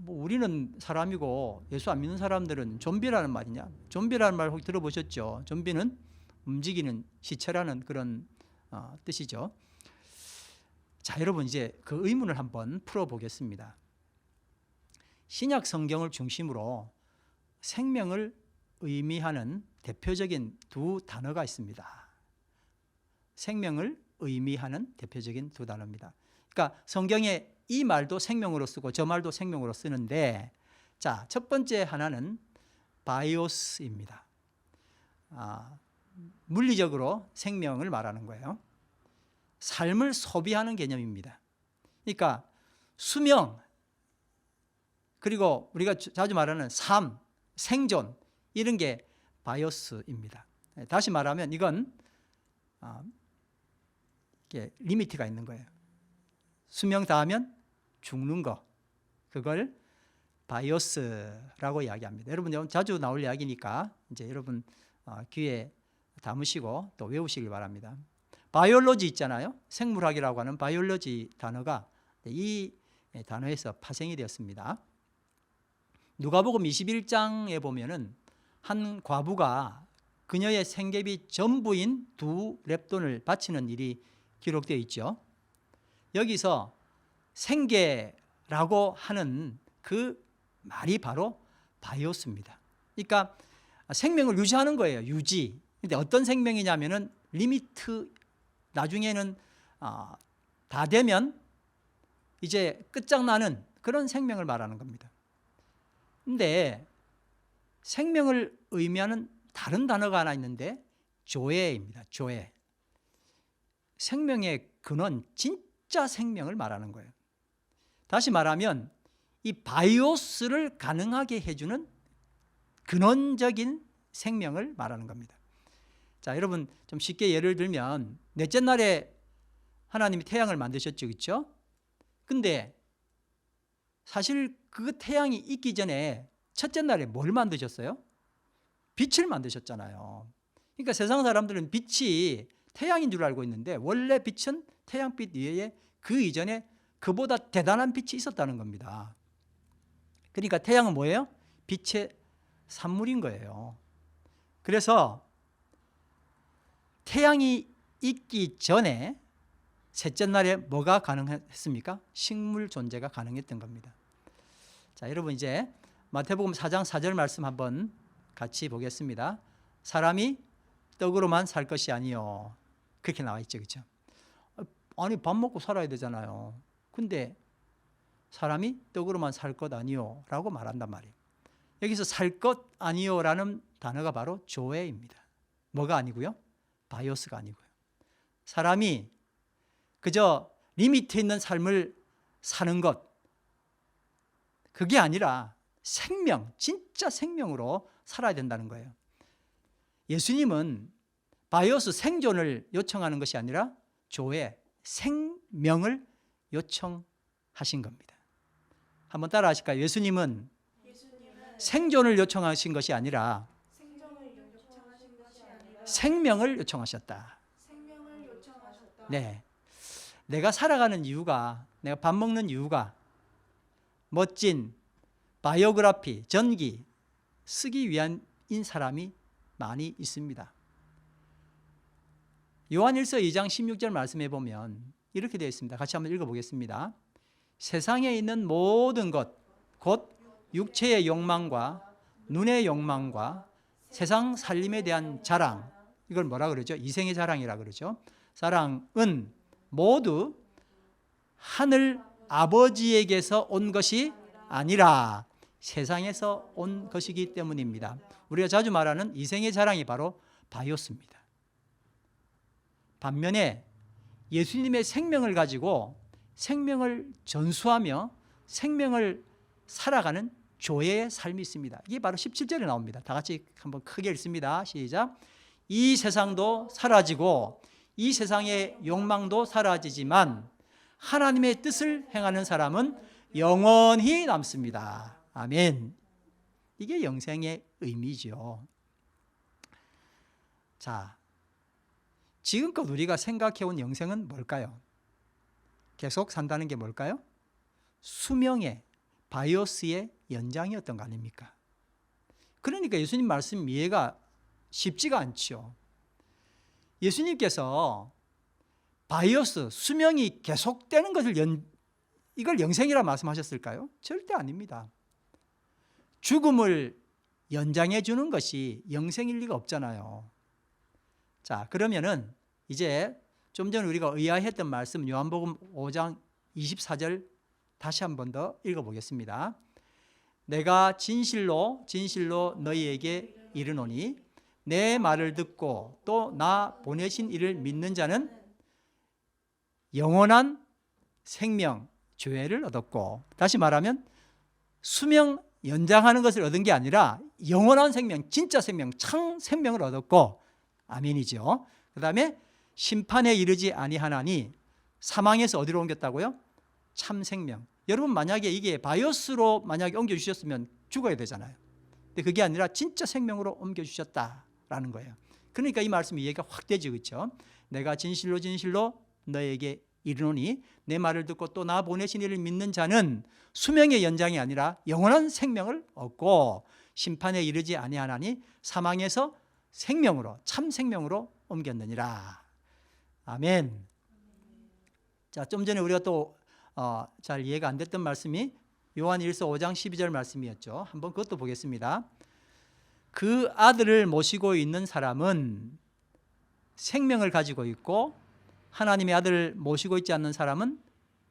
우리는 사람이고 예수 안 믿는 사람들은 좀비라는 말이냐? 좀비라는 말 혹시 들어보셨죠? 좀비는 움직이는 시체라는 그런 뜻이죠. 자, 여러분 이제 그 의문을 한번 풀어보겠습니다. 신약 성경을 중심으로 생명을 의미하는 대표적인 두 단어가 있습니다. 생명을 의미하는 대표적인 두 단어입니다. 그러니까 성경에 이 말도 생명으로 쓰고 저 말도 생명으로 쓰는데, 자, 첫 번째 하나는 바이오스입니다. 물리적으로 생명을 말하는 거예요. 삶을 소비하는 개념입니다. 그러니까 수명, 그리고 우리가 자주 말하는 삶, 생존, 이런 게 바이오스입니다. 다시 말하면 이건 이게 리미트가 있는 거예요. 수명 다하면 죽는 거, 그걸 바이오스라고 이야기합니다. 여러분 자주 나올 이야기니까 이제 여러분 귀에 담으시고 또 외우시길 바랍니다. 바이올로지 있잖아요. 생물학이라고 하는 바이올로지 단어가 이 단어에서 파생이 되었습니다. 누가복음 21장에 보면은 한 과부가 그녀의 생계비 전부인 2렙돈을 바치는 일이 기록되어 있죠. 여기서 생계라고 하는 그 말이 바로 바이오스입니다. 그러니까 생명을 유지하는 거예요. 유지. 근데 어떤 생명이냐면은 리미트, 나중에는 다 되면 이제 끝장나는 그런 생명을 말하는 겁니다. 근데 생명을 의미하는 다른 단어가 하나 있는데 조에입니다. 조에. 생명의 근원, 진짜 생명을 말하는 거예요. 다시 말하면 이 바이오스를 가능하게 해주는 근원적인 생명을 말하는 겁니다. 자, 여러분 좀 쉽게 예를 들면 넷째 날에 하나님이 태양을 만드셨죠, 그렇죠? 근데 사실 그 태양이 있기 전에 첫째 날에 뭘 만드셨어요? 빛을 만드셨잖아요. 그러니까 세상 사람들은 빛이 태양인 줄 알고 있는데 원래 빛은 태양빛 이외에 그 이전에 그보다 대단한 빛이 있었다는 겁니다. 그러니까 태양은 뭐예요? 빛의 산물인 거예요. 그래서 태양이 있기 전에 셋째 날에 뭐가 가능했습니까? 식물 존재가 가능했던 겁니다. 자, 여러분 이제 마태복음 4장 4절 말씀 한번 같이 보겠습니다. 사람이 떡으로만 살 것이 아니요. 그렇게 나와 있죠, 그렇죠? 아니 밥 먹고 살아야 되잖아요. 근데 사람이 떡으로만 살 것 아니요 라고 말한단 말이에요. 여기서 살 것 아니요라는 단어가 바로 조에입니다. 뭐가 아니고요? 바이오스가 아니고요. 사람이 그저 리미트 있는 삶을 사는 것, 그게 아니라 생명, 진짜 생명으로 살아야 된다는 거예요. 예수님은 바이오스 생존을 요청하는 것이 아니라 조에 생명을 요청하신 겁니다. 한번 따라 하실까요? 예수님은 생존을 요청하신 것이 아니라 생명을 요청하셨다. 네, 내가 살아가는 이유가, 내가 밥 먹는 이유가 멋진 바이오그래피, 전기 쓰기 위한 사람이 많이 있습니다. 요한일서 2장 16절 말씀해 보면 이렇게 되어 있습니다. 같이 한번 읽어보겠습니다. 세상에 있는 모든 것, 곧 육체의 욕망과 눈의 욕망과 세상 살림에 대한 자랑, 이걸 뭐라 그러죠? 이생의 자랑이라 그러죠. 자랑은 모두 하늘 아버지에게서 온 것이 아니라 세상에서 온 것이기 때문입니다. 우리가 자주 말하는 이생의 자랑이 바로 바이오스입니다. 반면에 예수님의 생명을 가지고 생명을 전수하며 생명을 살아가는 조예의 삶이 있습니다. 이게 바로 17절에 나옵니다. 다 같이 한번 크게 읽습니다. 시작. 이 세상도 사라지고 이 세상의 욕망도 사라지지만 하나님의 뜻을 행하는 사람은 영원히 남습니다. 아멘. 이게 영생의 의미죠. 자, 지금껏 우리가 생각해온 영생은 뭘까요? 계속 산다는 게 뭘까요? 수명의 바이오스의 연장이었던 거 아닙니까? 그러니까 예수님 말씀 이해가 쉽지가 않죠. 예수님께서 바이오스, 수명이 계속되는 것을 이걸 영생이라 말씀하셨을까요? 절대 아닙니다. 죽음을 연장해 주는 것이 영생일 리가 없잖아요. 자, 그러면은 이제 좀 전에 우리가 의아했던 말씀 요한복음 5장 24절 다시 한 번 더 읽어보겠습니다. 내가 진실로 진실로 너희에게 이르노니 내 말을 듣고 또 나 보내신 이를 믿는 자는 영원한 생명, 조회를 얻었고, 다시 말하면 수명 연장하는 것을 얻은 게 아니라 영원한 생명, 진짜 생명, 참 생명을 얻었고, 아멘이죠. 그 다음에 심판에 이르지 아니하나니, 사망에서 어디로 옮겼다고요? 참 생명. 여러분 만약에 이게 바이오스로 만약에 옮겨주셨으면 죽어야 되잖아요. 근데 그게 아니라 진짜 생명으로 옮겨주셨다라는 거예요. 그러니까 이 말씀이 이해가 확 되죠, 그렇죠? 내가 진실로 진실로 너에게 이르노니 내 말을 듣고 또 나 보내신 이를 믿는 자는 수명의 연장이 아니라 영원한 생명을 얻고 심판에 이르지 아니하나니 사망에서 생명으로, 참 생명으로 옮겼느니라. 아멘. 자, 좀 전에 우리가 또 잘 이해가 안 됐던 말씀이 요한일서 5장 12절 말씀이었죠. 한번 그것도 보겠습니다. 그 아들을 모시고 있는 사람은 생명을 가지고 있고 하나님의 아들을 모시고 있지 않는 사람은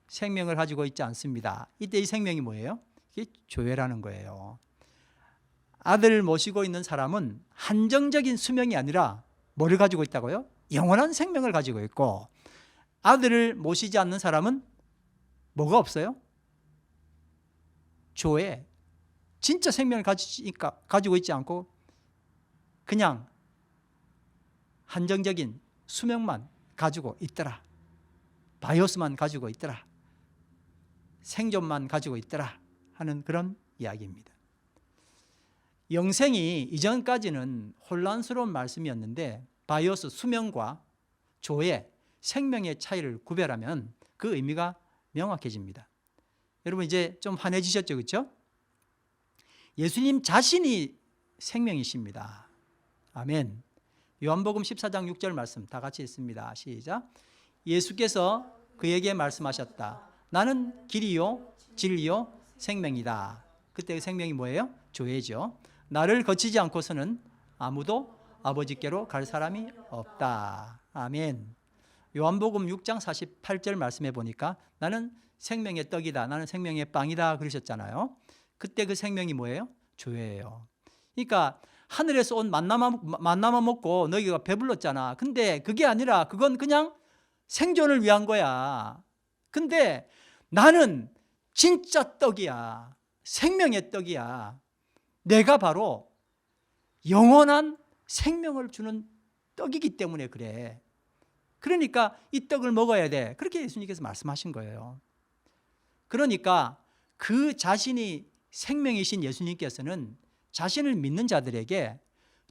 생명을 가지고 있지 않습니다. 이때 이 생명이 뭐예요? 이게 조회라는 거예요. 아들을 모시고 있는 사람은 한정적인 수명이 아니라 뭐를 가지고 있다고요? 영원한 생명을 가지고 있고, 아들을 모시지 않는 사람은 뭐가 없어요? 조회, 진짜 생명을 가지고 있지 않고 그냥 한정적인 수명만 가지고 있더라. 바이오스만 가지고 있더라. 생존만 가지고 있더라 하는 그런 이야기입니다. 영생이 이전까지는 혼란스러운 말씀이었는데 바이오스, 수명과 조회, 생명의 차이를 구별하면 그 의미가 명확해집니다. 여러분 이제 좀 환해지셨죠, 그렇죠? 예수님 자신이 생명이십니다. 아멘. 요한복음 14장 6절 말씀 다 같이 읽습니다. 시작. 예수께서 그에게 말씀하셨다. 나는 길이요 진리요 생명이다. 그때 그 생명이 뭐예요? 조회죠. 나를 거치지 않고서는 아무도 아버지께로 갈 사람이 없다. 아멘. 요한복음 6장 48절 말씀해 보니까 나는 생명의 떡이다. 나는 생명의 빵이다 그러셨잖아요. 그때 그 생명이 뭐예요? 조회예요. 그러니까 하늘에서 온 만나만 먹고 너희가 배불렀잖아. 근데 그게 아니라 그건 그냥 생존을 위한 거야. 근데 나는 진짜 떡이야. 생명의 떡이야. 내가 바로 영원한 생명을 주는 떡이기 때문에 그래. 그러니까 이 떡을 먹어야 돼. 그렇게 예수님께서 말씀하신 거예요. 그러니까 그 자신이 생명이신 예수님께서는 자신을 믿는 자들에게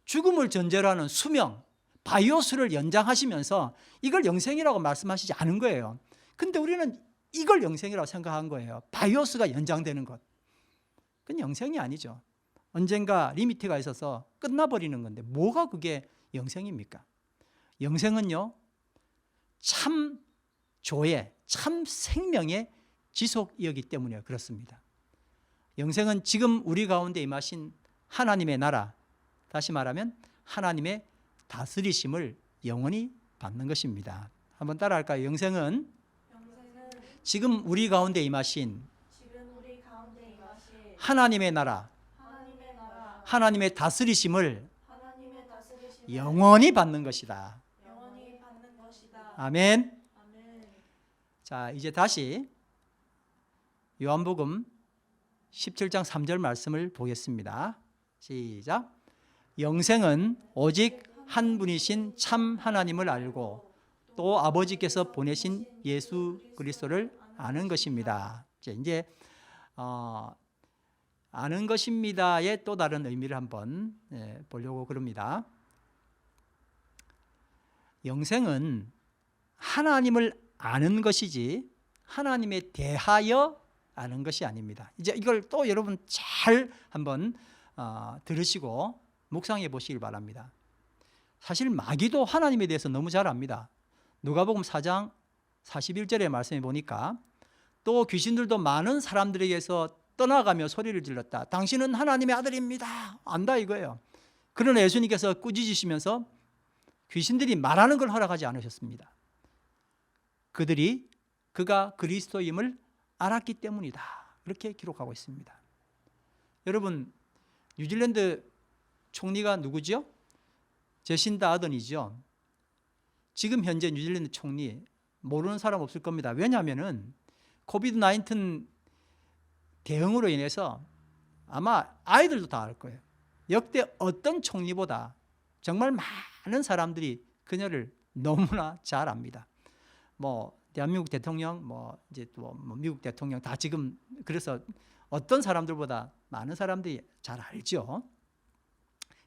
죽음을 전제로 하는 수명, 바이오스를 연장하시면서 이걸 영생이라고 말씀하시지 않은 거예요. 근데 우리는 이걸 영생이라고 생각한 거예요. 바이오스가 연장되는 것. 그건 영생이 아니죠. 언젠가 리미트가 있어서 끝나버리는 건데 뭐가 그게 영생입니까? 영생은요, 참 조회, 참 생명의 지속이었기 때문에 그렇습니다. 영생은 지금 우리 가운데 임하신 하나님의 나라, 다시 말하면 하나님의 다스리심을 영원히 받는 것입니다. 한번 따라할까요? 영생은 지금 우리 가운데 임하신 하나님의 나라, 하나님의 다스리심을 영원히 받는 것이다. 아멘. 자, 이제 다시 요한복음 17장 3절 말씀을 보겠습니다. 시작. 영생은 오직 한 분이신 참 하나님을 알고 또 아버지께서 보내신 예수 그리스도를 아는 것입니다. 이제 아는 것입니다의 또 다른 의미를 한번 보려고 그럽니다. 영생은 하나님을 아는 것이지 하나님에 대하여 아는 것이 아닙니다. 이제 이걸 또 여러분 잘 한번 들으시고 묵상해 보시길 바랍니다. 사실 마귀도 하나님에 대해서 너무 잘 압니다. 누가복음 4장 41절의 말씀에 보니까 또 귀신들도 많은 사람들에게서 떠나가며 소리를 질렀다. 당신은 하나님의 아들입니다. 안다 이거예요. 그러나 예수님께서 꾸짖으시면서 귀신들이 말하는 걸 허락하지 않으셨습니다. 그가 그리스도임을 알았기 때문이다. 그렇게 기록하고 있습니다. 여러분, 뉴질랜드 총리가 누구죠? 제신다 아던이죠. 지금 현재 뉴질랜드 총리 모르는 사람 없을 겁니다. 왜냐하면은 코비드 19 대응으로 인해서 아마 아이들도 다 알 거예요. 역대 어떤 총리보다 정말 많은 사람들이 그녀를 너무나 잘 압니다. 뭐 대한민국 대통령, 뭐 이제 또 뭐 미국 대통령 다 지금 그래서 어떤 사람들보다 많은 사람들이 잘 알죠.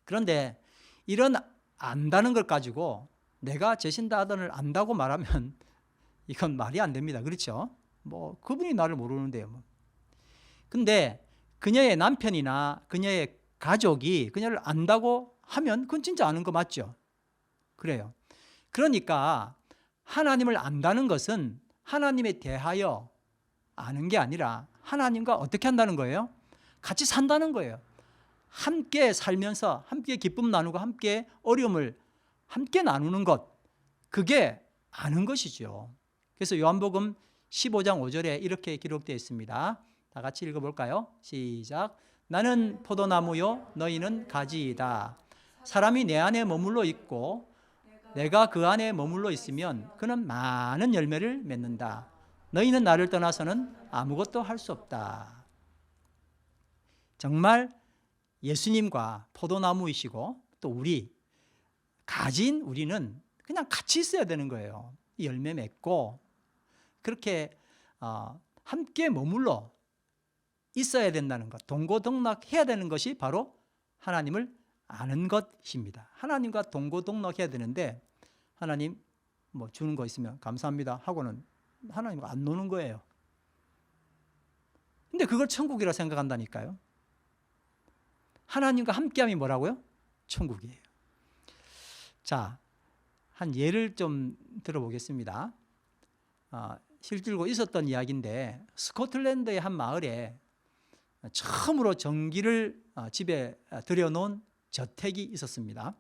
그런데 이런 안다는 걸 가지고 내가 제신다 아던을 안다고 말하면 이건 말이 안 됩니다. 그렇죠? 뭐 그분이 나를 모르는데요. 뭐. 근데 그녀의 남편이나 그녀의 가족이 그녀를 안다고 하면 그건 진짜 아는 거 맞죠? 그래요. 그러니까 하나님을 안다는 것은 하나님에 대하여 아는 게 아니라 하나님과 어떻게 한다는 거예요? 같이 산다는 거예요. 함께 살면서 함께 기쁨 나누고 함께 어려움을 함께 나누는 것, 그게 아는 것이죠. 그래서 요한복음 15장 5절에 이렇게 기록되어 있습니다. 다 같이 읽어볼까요? 시작. 나는 포도나무요 너희는 가지이다. 사람이 내 안에 머물러 있고 내가 그 안에 머물러 있으면 그는 많은 열매를 맺는다. 너희는 나를 떠나서는 아무것도 할 수 없다. 정말 예수님과 포도나무이시고 또 우리 가진 우리는 그냥 같이 있어야 되는 거예요. 열매 맺고 그렇게 함께 머물러 있어야 된다는 것, 동고동락해야 되는 것이 바로 하나님을 아는 것입니다. 하나님과 동고동락해야 되는데 하나님 뭐 주는 거 있으면 감사합니다 하고는 하나님과 안 노는 거예요. 근데 그걸 천국이라 생각한다니까요. 하나님과 함께함이 뭐라고요? 천국이에요. 자, 한 예를 좀 들어보겠습니다. 실제로 있었던 이야기인데 스코틀랜드의 한 마을에 처음으로 전기를 집에 들여놓은 저택이 있었습니다.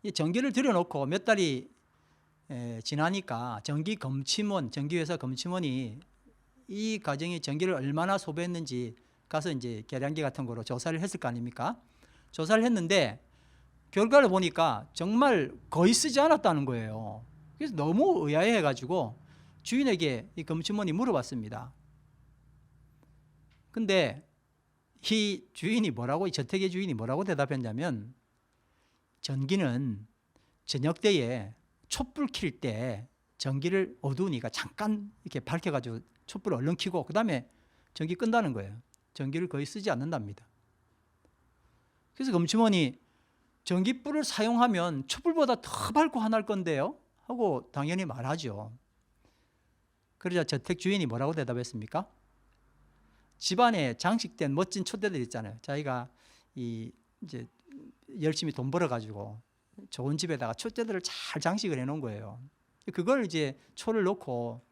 이 전기를 들여놓고 몇 달이 지나니까 전기회사 검침원이 이 가정이 전기를 얼마나 소비했는지 가서 이제 계량기 같은 거로 조사를 했을 거 아닙니까? 조사를 했는데 결과를 보니까 정말 거의 쓰지 않았다는 거예요. 그래서 너무 의아해가지고 주인에게 이 검침원이 물어봤습니다. 근데 이 저택의 주인이 뭐라고 대답했냐면 전기는 저녁 때에 촛불 킬 때 전기를 어두우니까 잠깐 이렇게 밝혀가지고 촛불을 얼른 켜고 그 다음에 전기 끈다는 거예요. 전기를 거의 쓰지 않는답니다. 그래서 검침원이 전기불을 사용하면 촛불보다 더 밝고 환할 건데요? 하고 당연히 말하죠. 그러자 저택 주인이 뭐라고 대답했습니까? 집안에 장식된 멋진 촛대들 있잖아요. 자기가 이제 열심히 돈 벌어가지고 좋은 집에다가 촛대들을 잘 장식을 해놓은 거예요. 그걸 이제 초를 놓고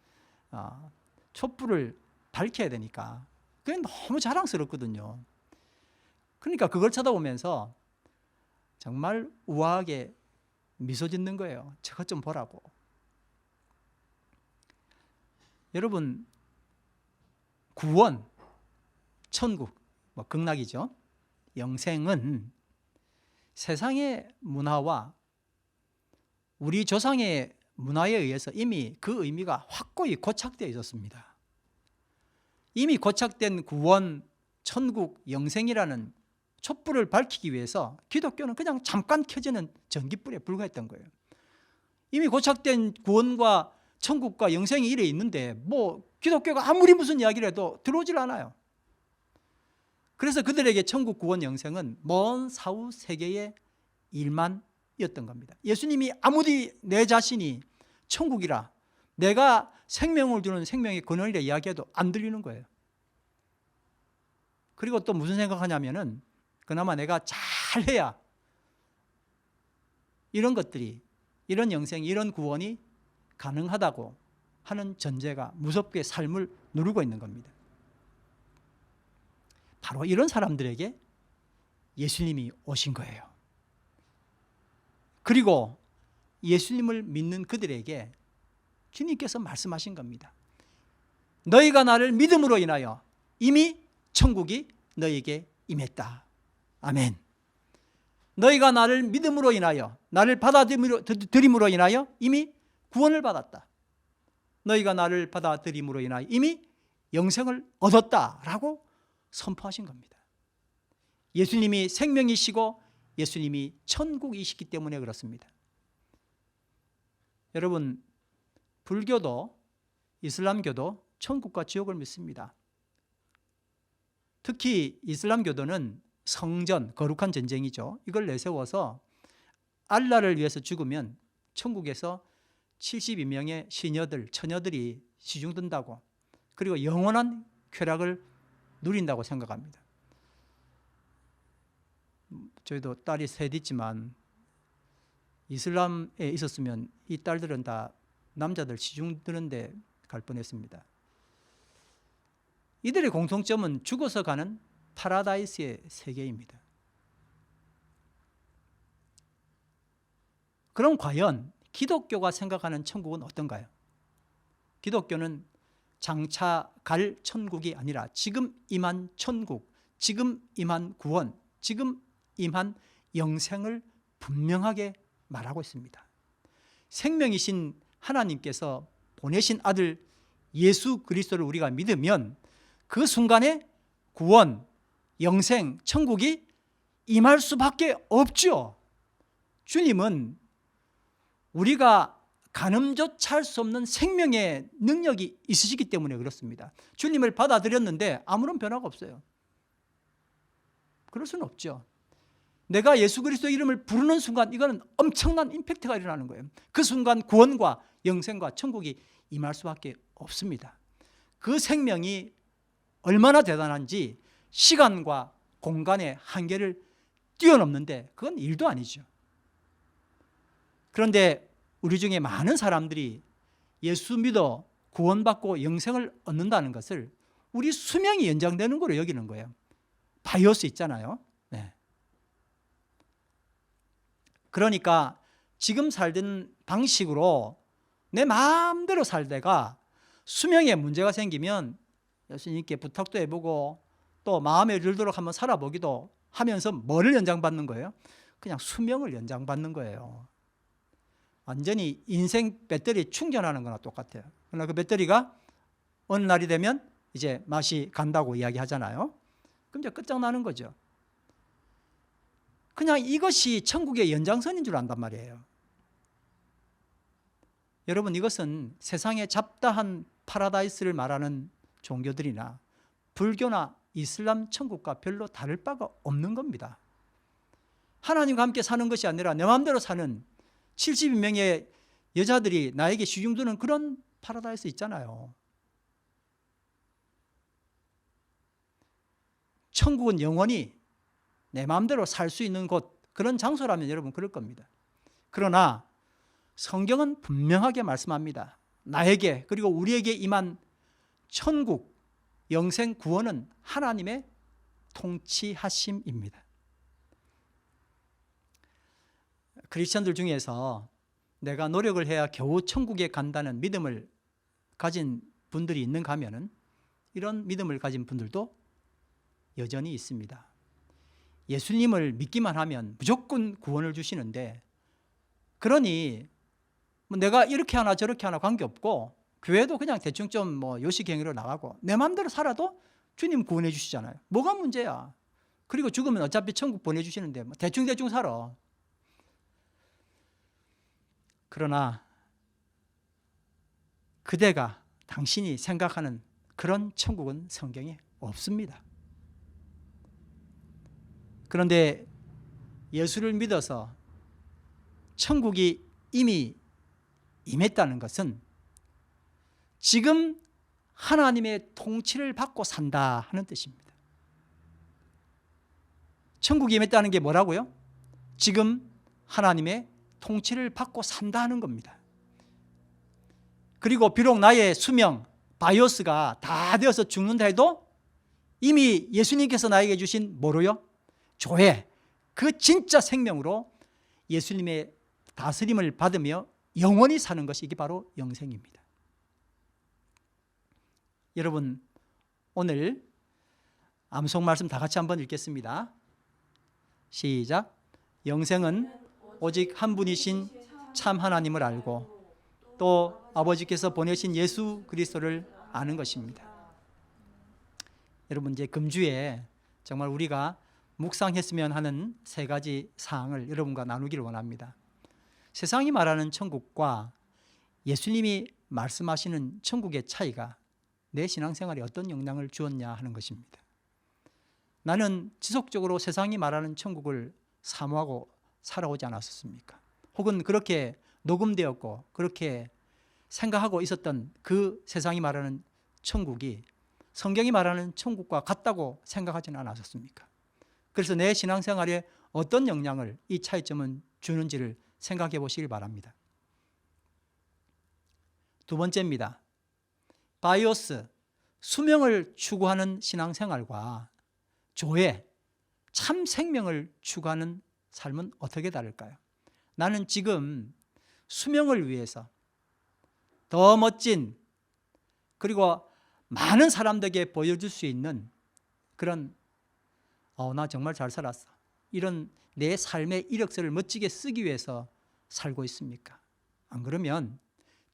촛불을 밝혀야 되니까 그게 너무 자랑스럽거든요. 그러니까 그걸 쳐다보면서 정말 우아하게 미소 짓는 거예요. 저것 좀 보라고. 여러분, 구원, 천국, 뭐 극락이죠. 영생은 세상의 문화와 우리 조상의 문화에 의해서 이미 그 의미가 확고히 고착되어 있었습니다. 이미 고착된 구원, 천국, 영생이라는 촛불을 밝히기 위해서 기독교는 그냥 잠깐 켜지는 전기불에 불과했던 거예요. 이미 고착된 구원과 천국과 영생이 이래 있는데 뭐 기독교가 아무리 무슨 이야기를 해도 들어오질 않아요. 그래서 그들에게 천국, 구원, 영생은 먼 사후 세계의 일만이었던 겁니다. 예수님이 아무리 내 자신이 천국이라 내가 생명을 주는 생명의 근원이라 이야기해도 안 들리는 거예요. 그리고 또 무슨 생각하냐면은 그나마 내가 잘해야 이런 것들이, 이런 영생, 이런 구원이 가능하다고 하는 전제가 무섭게 삶을 누르고 있는 겁니다. 바로 이런 사람들에게 예수님이 오신 거예요. 그리고 예수님을 믿는 그들에게 주님께서 말씀하신 겁니다. 너희가 나를 믿음으로 인하여 이미 천국이 너희에게 임했다. 아멘. 너희가 나를 믿음으로 인하여, 나를 받아들임으로 인하여 이미 구원을 받았다. 너희가 나를 받아들임으로 인하여 이미 영생을 얻었다라고 선포하신 겁니다. 예수님이 생명이시고 예수님이 천국이시기 때문에 그렇습니다. 여러분, 불교도 이슬람교도 천국과 지옥을 믿습니다. 특히 이슬람교도는 성전, 거룩한 전쟁이죠. 이걸 내세워서 알라를 위해서 죽으면 천국에서 72명의 시녀들, 처녀들이 시중든다고, 그리고 영원한 쾌락을 누린다고 생각합니다. 저희도 딸이 셋 있지만 이슬람에 있었으면 이 딸들은 다 남자들 시중드는데 갈 뻔했습니다. 이들의 공통점은 죽어서 가는 파라다이스의 세계입니다. 그럼 과연 기독교가 생각하는 천국은 어떤가요? 기독교는 장차 갈 천국이 아니라 지금 임한 천국, 지금 임한 구원, 지금 임한 영생을 분명하게 말하고 있습니다. 생명이신 하나님께서 보내신 아들 예수 그리스도를 우리가 믿으면 그 순간에 구원, 영생, 천국이 임할 수밖에 없죠. 주님은 우리가 가늠조차 할 수 없는 생명의 능력이 있으시기 때문에 그렇습니다. 주님을 받아들였는데 아무런 변화가 없어요. 그럴 수는 없죠. 내가 예수 그리스도 이름을 부르는 순간 이거는 엄청난 임팩트가 일어나는 거예요. 그 순간 구원과 영생과 천국이 임할 수밖에 없습니다. 그 생명이 얼마나 대단한지 시간과 공간의 한계를 뛰어넘는데 그건 일도 아니죠. 그런데 우리 중에 많은 사람들이 예수 믿어 구원받고 영생을 얻는다는 것을 우리 수명이 연장되는 거로 여기는 거예요. 바이오스 있잖아요. 네. 그러니까 지금 살던 방식으로 내 마음대로 살다가 수명에 문제가 생기면 예수님께 부탁도 해보고 또 마음에 들도록 한번 살아보기도 하면서 뭐를 연장받는 거예요? 그냥 수명을 연장받는 거예요. 완전히 인생 배터리 충전하는 거나 똑같아요. 그러나 그 배터리가 어느 날이 되면 이제 맛이 간다고 이야기하잖아요. 그럼 이제 끝장나는 거죠. 그냥 이것이 천국의 연장선인 줄 안단 말이에요. 여러분, 이것은 세상의 잡다한 파라다이스를 말하는 종교들이나 불교나 이슬람 천국과 별로 다를 바가 없는 겁니다. 하나님과 함께 사는 것이 아니라 내 마음대로 사는 72명의 여자들이 나에게 시중드는 그런 파라다이스 있잖아요. 천국은 영원히 내 마음대로 살 수 있는 곳, 그런 장소라면 여러분 그럴 겁니다. 그러나 성경은 분명하게 말씀합니다. 나에게 그리고 우리에게 임한 천국, 영생, 구원은 하나님의 통치하심입니다. 크리스천들 중에서 내가 노력을 해야 겨우 천국에 간다는 믿음을 가진 분들이 있는가 하면은 이런 믿음을 가진 분들도 여전히 있습니다. 예수님을 믿기만 하면 무조건 구원을 주시는데, 그러니 뭐 내가 이렇게 하나 저렇게 하나 관계없고 교회도 그냥 대충 좀 뭐 요식행위로 나가고 내 마음대로 살아도 주님 구원해 주시잖아요. 뭐가 문제야? 그리고 죽으면 어차피 천국 보내주시는데 뭐 대충 살아. 그러나 그대가 당신이 생각하는 그런 천국은 성경에 없습니다. 그런데 예수를 믿어서 천국이 이미 임했다는 것은 지금 하나님의 통치를 받고 산다 하는 뜻입니다. 천국이 임했다는 게 뭐라고요? 지금 하나님의 통치를 받고 산다 하는 겁니다. 그리고 비록 나의 수명, 바이오스가 다 되어서 죽는다 해도 이미 예수님께서 나에게 주신 뭐로요? 조회, 그 진짜 생명으로 예수님의 다스림을 받으며 영원히 사는 것이 이게 바로 영생입니다. 여러분, 오늘 암송 말씀 다 같이 한번 읽겠습니다. 시작. 영생은 오직 한 분이신 참 하나님을 알고 또 아버지께서 보내신 예수 그리스도를 아는 것입니다. 여러분, 이제 금주에 정말 우리가 묵상했으면 하는 세 가지 사항을 여러분과 나누기를 원합니다. 세상이 말하는 천국과 예수님이 말씀하시는 천국의 차이가 내 신앙생활에 어떤 영향을 주었냐 하는 것입니다. 나는 지속적으로 세상이 말하는 천국을 사모하고 살아오지 않았습니까? 혹은 그렇게 녹음되었고 그렇게 생각하고 있었던 그 세상이 말하는 천국이 성경이 말하는 천국과 같다고 생각하지는 않았습니까? 그래서 내 신앙생활에 어떤 영향을 이 차이점은 주는지를 생각해 보시길 바랍니다. 두 번째입니다. 바이오스, 수명을 추구하는 신앙생활과 조회, 참 생명을 추구하는 삶은 어떻게 다를까요? 나는 지금 수명을 위해서 더 멋진 그리고 많은 사람들에게 보여줄 수 있는 그런 나 정말 잘 살았어, 이런 내 삶의 이력서를 멋지게 쓰기 위해서 살고 있습니까? 안 그러면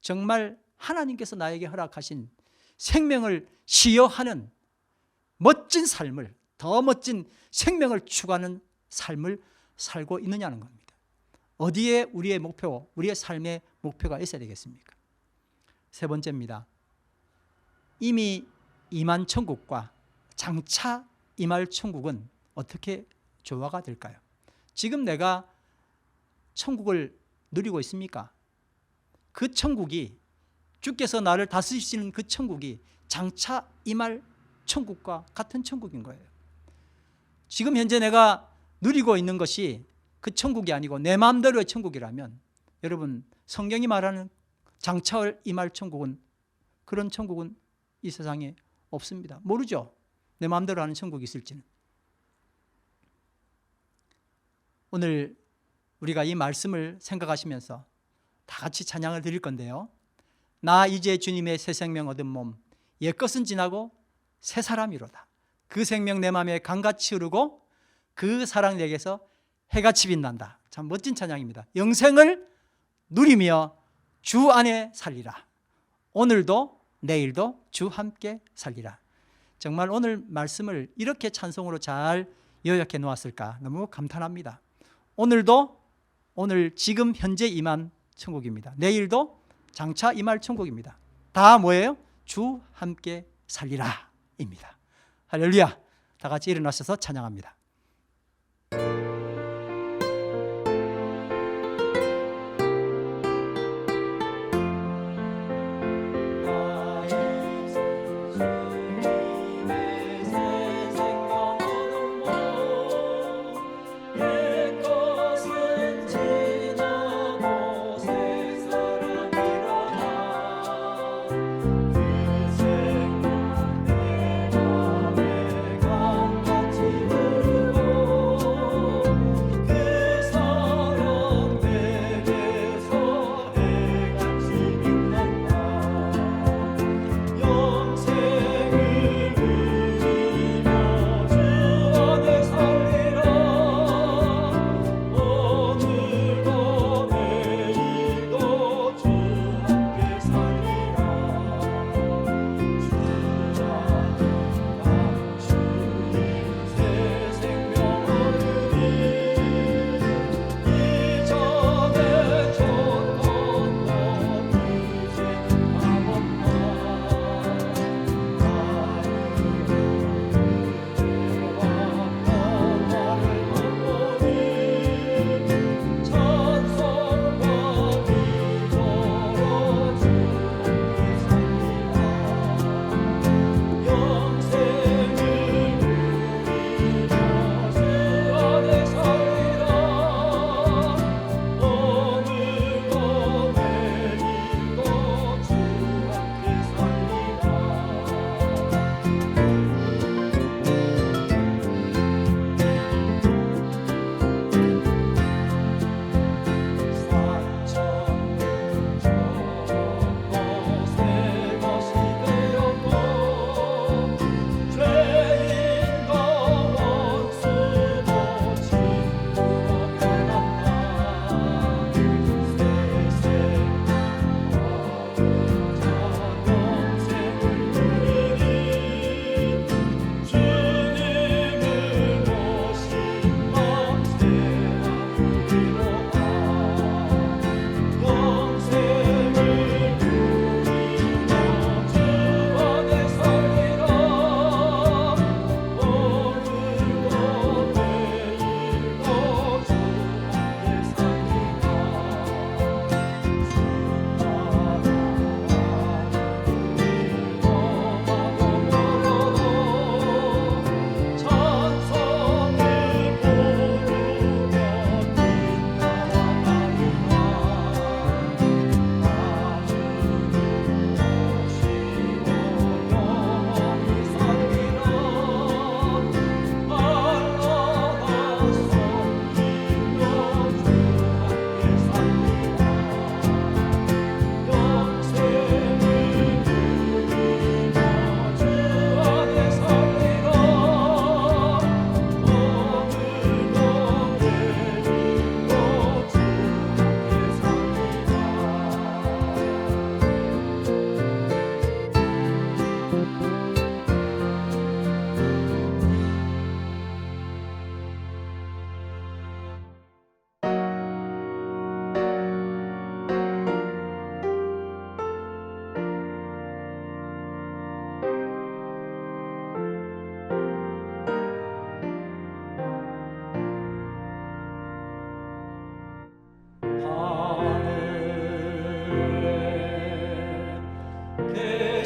정말 하나님께서 나에게 허락하신 생명을 시여하는 멋진 삶을, 더 멋진 생명을 추구하는 삶을 살고 있느냐는 겁니다. 어디에 우리의 목표, 우리의 삶의 목표가 있어야 되겠습니까? 세 번째입니다. 이미 임한 천국과 장차 임할 천국은 어떻게 조화가 될까요? 지금 내가 천국을 누리고 있습니까? 그 천국이, 주께서 나를 다스리시는 그 천국이 장차 임할 천국과 같은 천국인 거예요. 지금 현재 내가 누리고 있는 것이 그 천국이 아니고 내 마음대로의 천국이라면, 여러분, 성경이 말하는 장차 임할 천국은, 그런 천국은 이 세상에 없습니다. 모르죠? 내 마음대로 하는 천국이 있을지는. 오늘 우리가 이 말씀을 생각하시면서 다 같이 찬양을 드릴 건데요. 나 이제 주님의 새 생명 얻은 몸, 옛것은 지나고 새 사람이로다. 그 생명 내 마음에 강같이 흐르고 그 사랑 내게서 해같이 빛난다. 참 멋진 찬양입니다. 영생을 누리며 주 안에 살리라. 오늘도 내일도 주 함께 살리라. 정말 오늘 말씀을 이렇게 찬송으로 잘 요약해 놓았을까 너무 감탄합니다. 오늘도, 오늘 지금 현재 임한 천국입니다. 내일도 장차 임할 천국입니다. 다 뭐예요? 주 함께 살리라 입니다. 할렐루야. 다 같이 일어나셔서 찬양합니다. 내 맘에 강같이 흐르고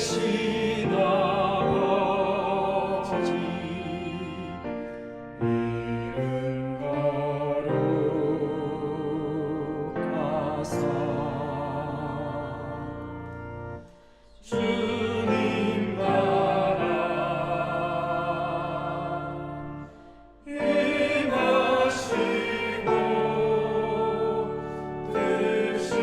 되신 아버지 이름 거룩하사 주님 나라 임하시고 뜻이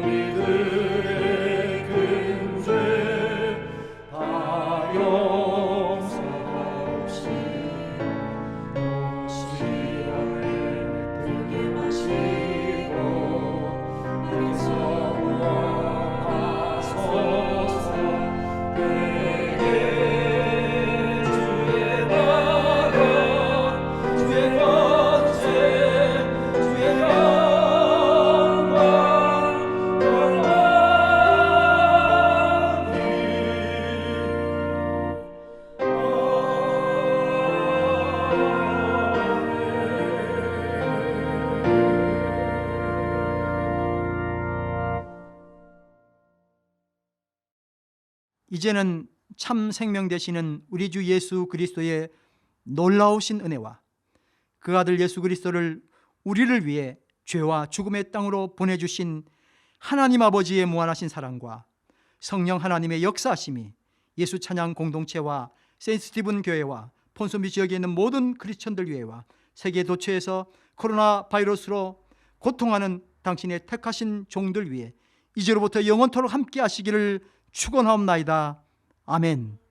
우리들의 근죄 다 용서하옵시고 시험에 들게 마시고 어리석어 하소서 내게 주의 나라 주의 권세 주의 영광 이제는 참 생명 되시는 우리 주 예수 그리스도의 놀라우신 은혜와 그 아들 예수 그리스도를 우리를 위해 죄와 죽음의 땅으로 보내주신 하나님 아버지의 무한하신 사랑과 성령 하나님의 역사하심이 예수 찬양 공동체와 세인트 스티븐 교회와 폰소미 지역에 있는 모든 크리스천들 교회와 세계 도처에서 코로나 바이러스로 고통하는 당신의 택하신 종들 위해 이제로부터 영원토록 함께 하시기를 축원하옵나이다. 아멘.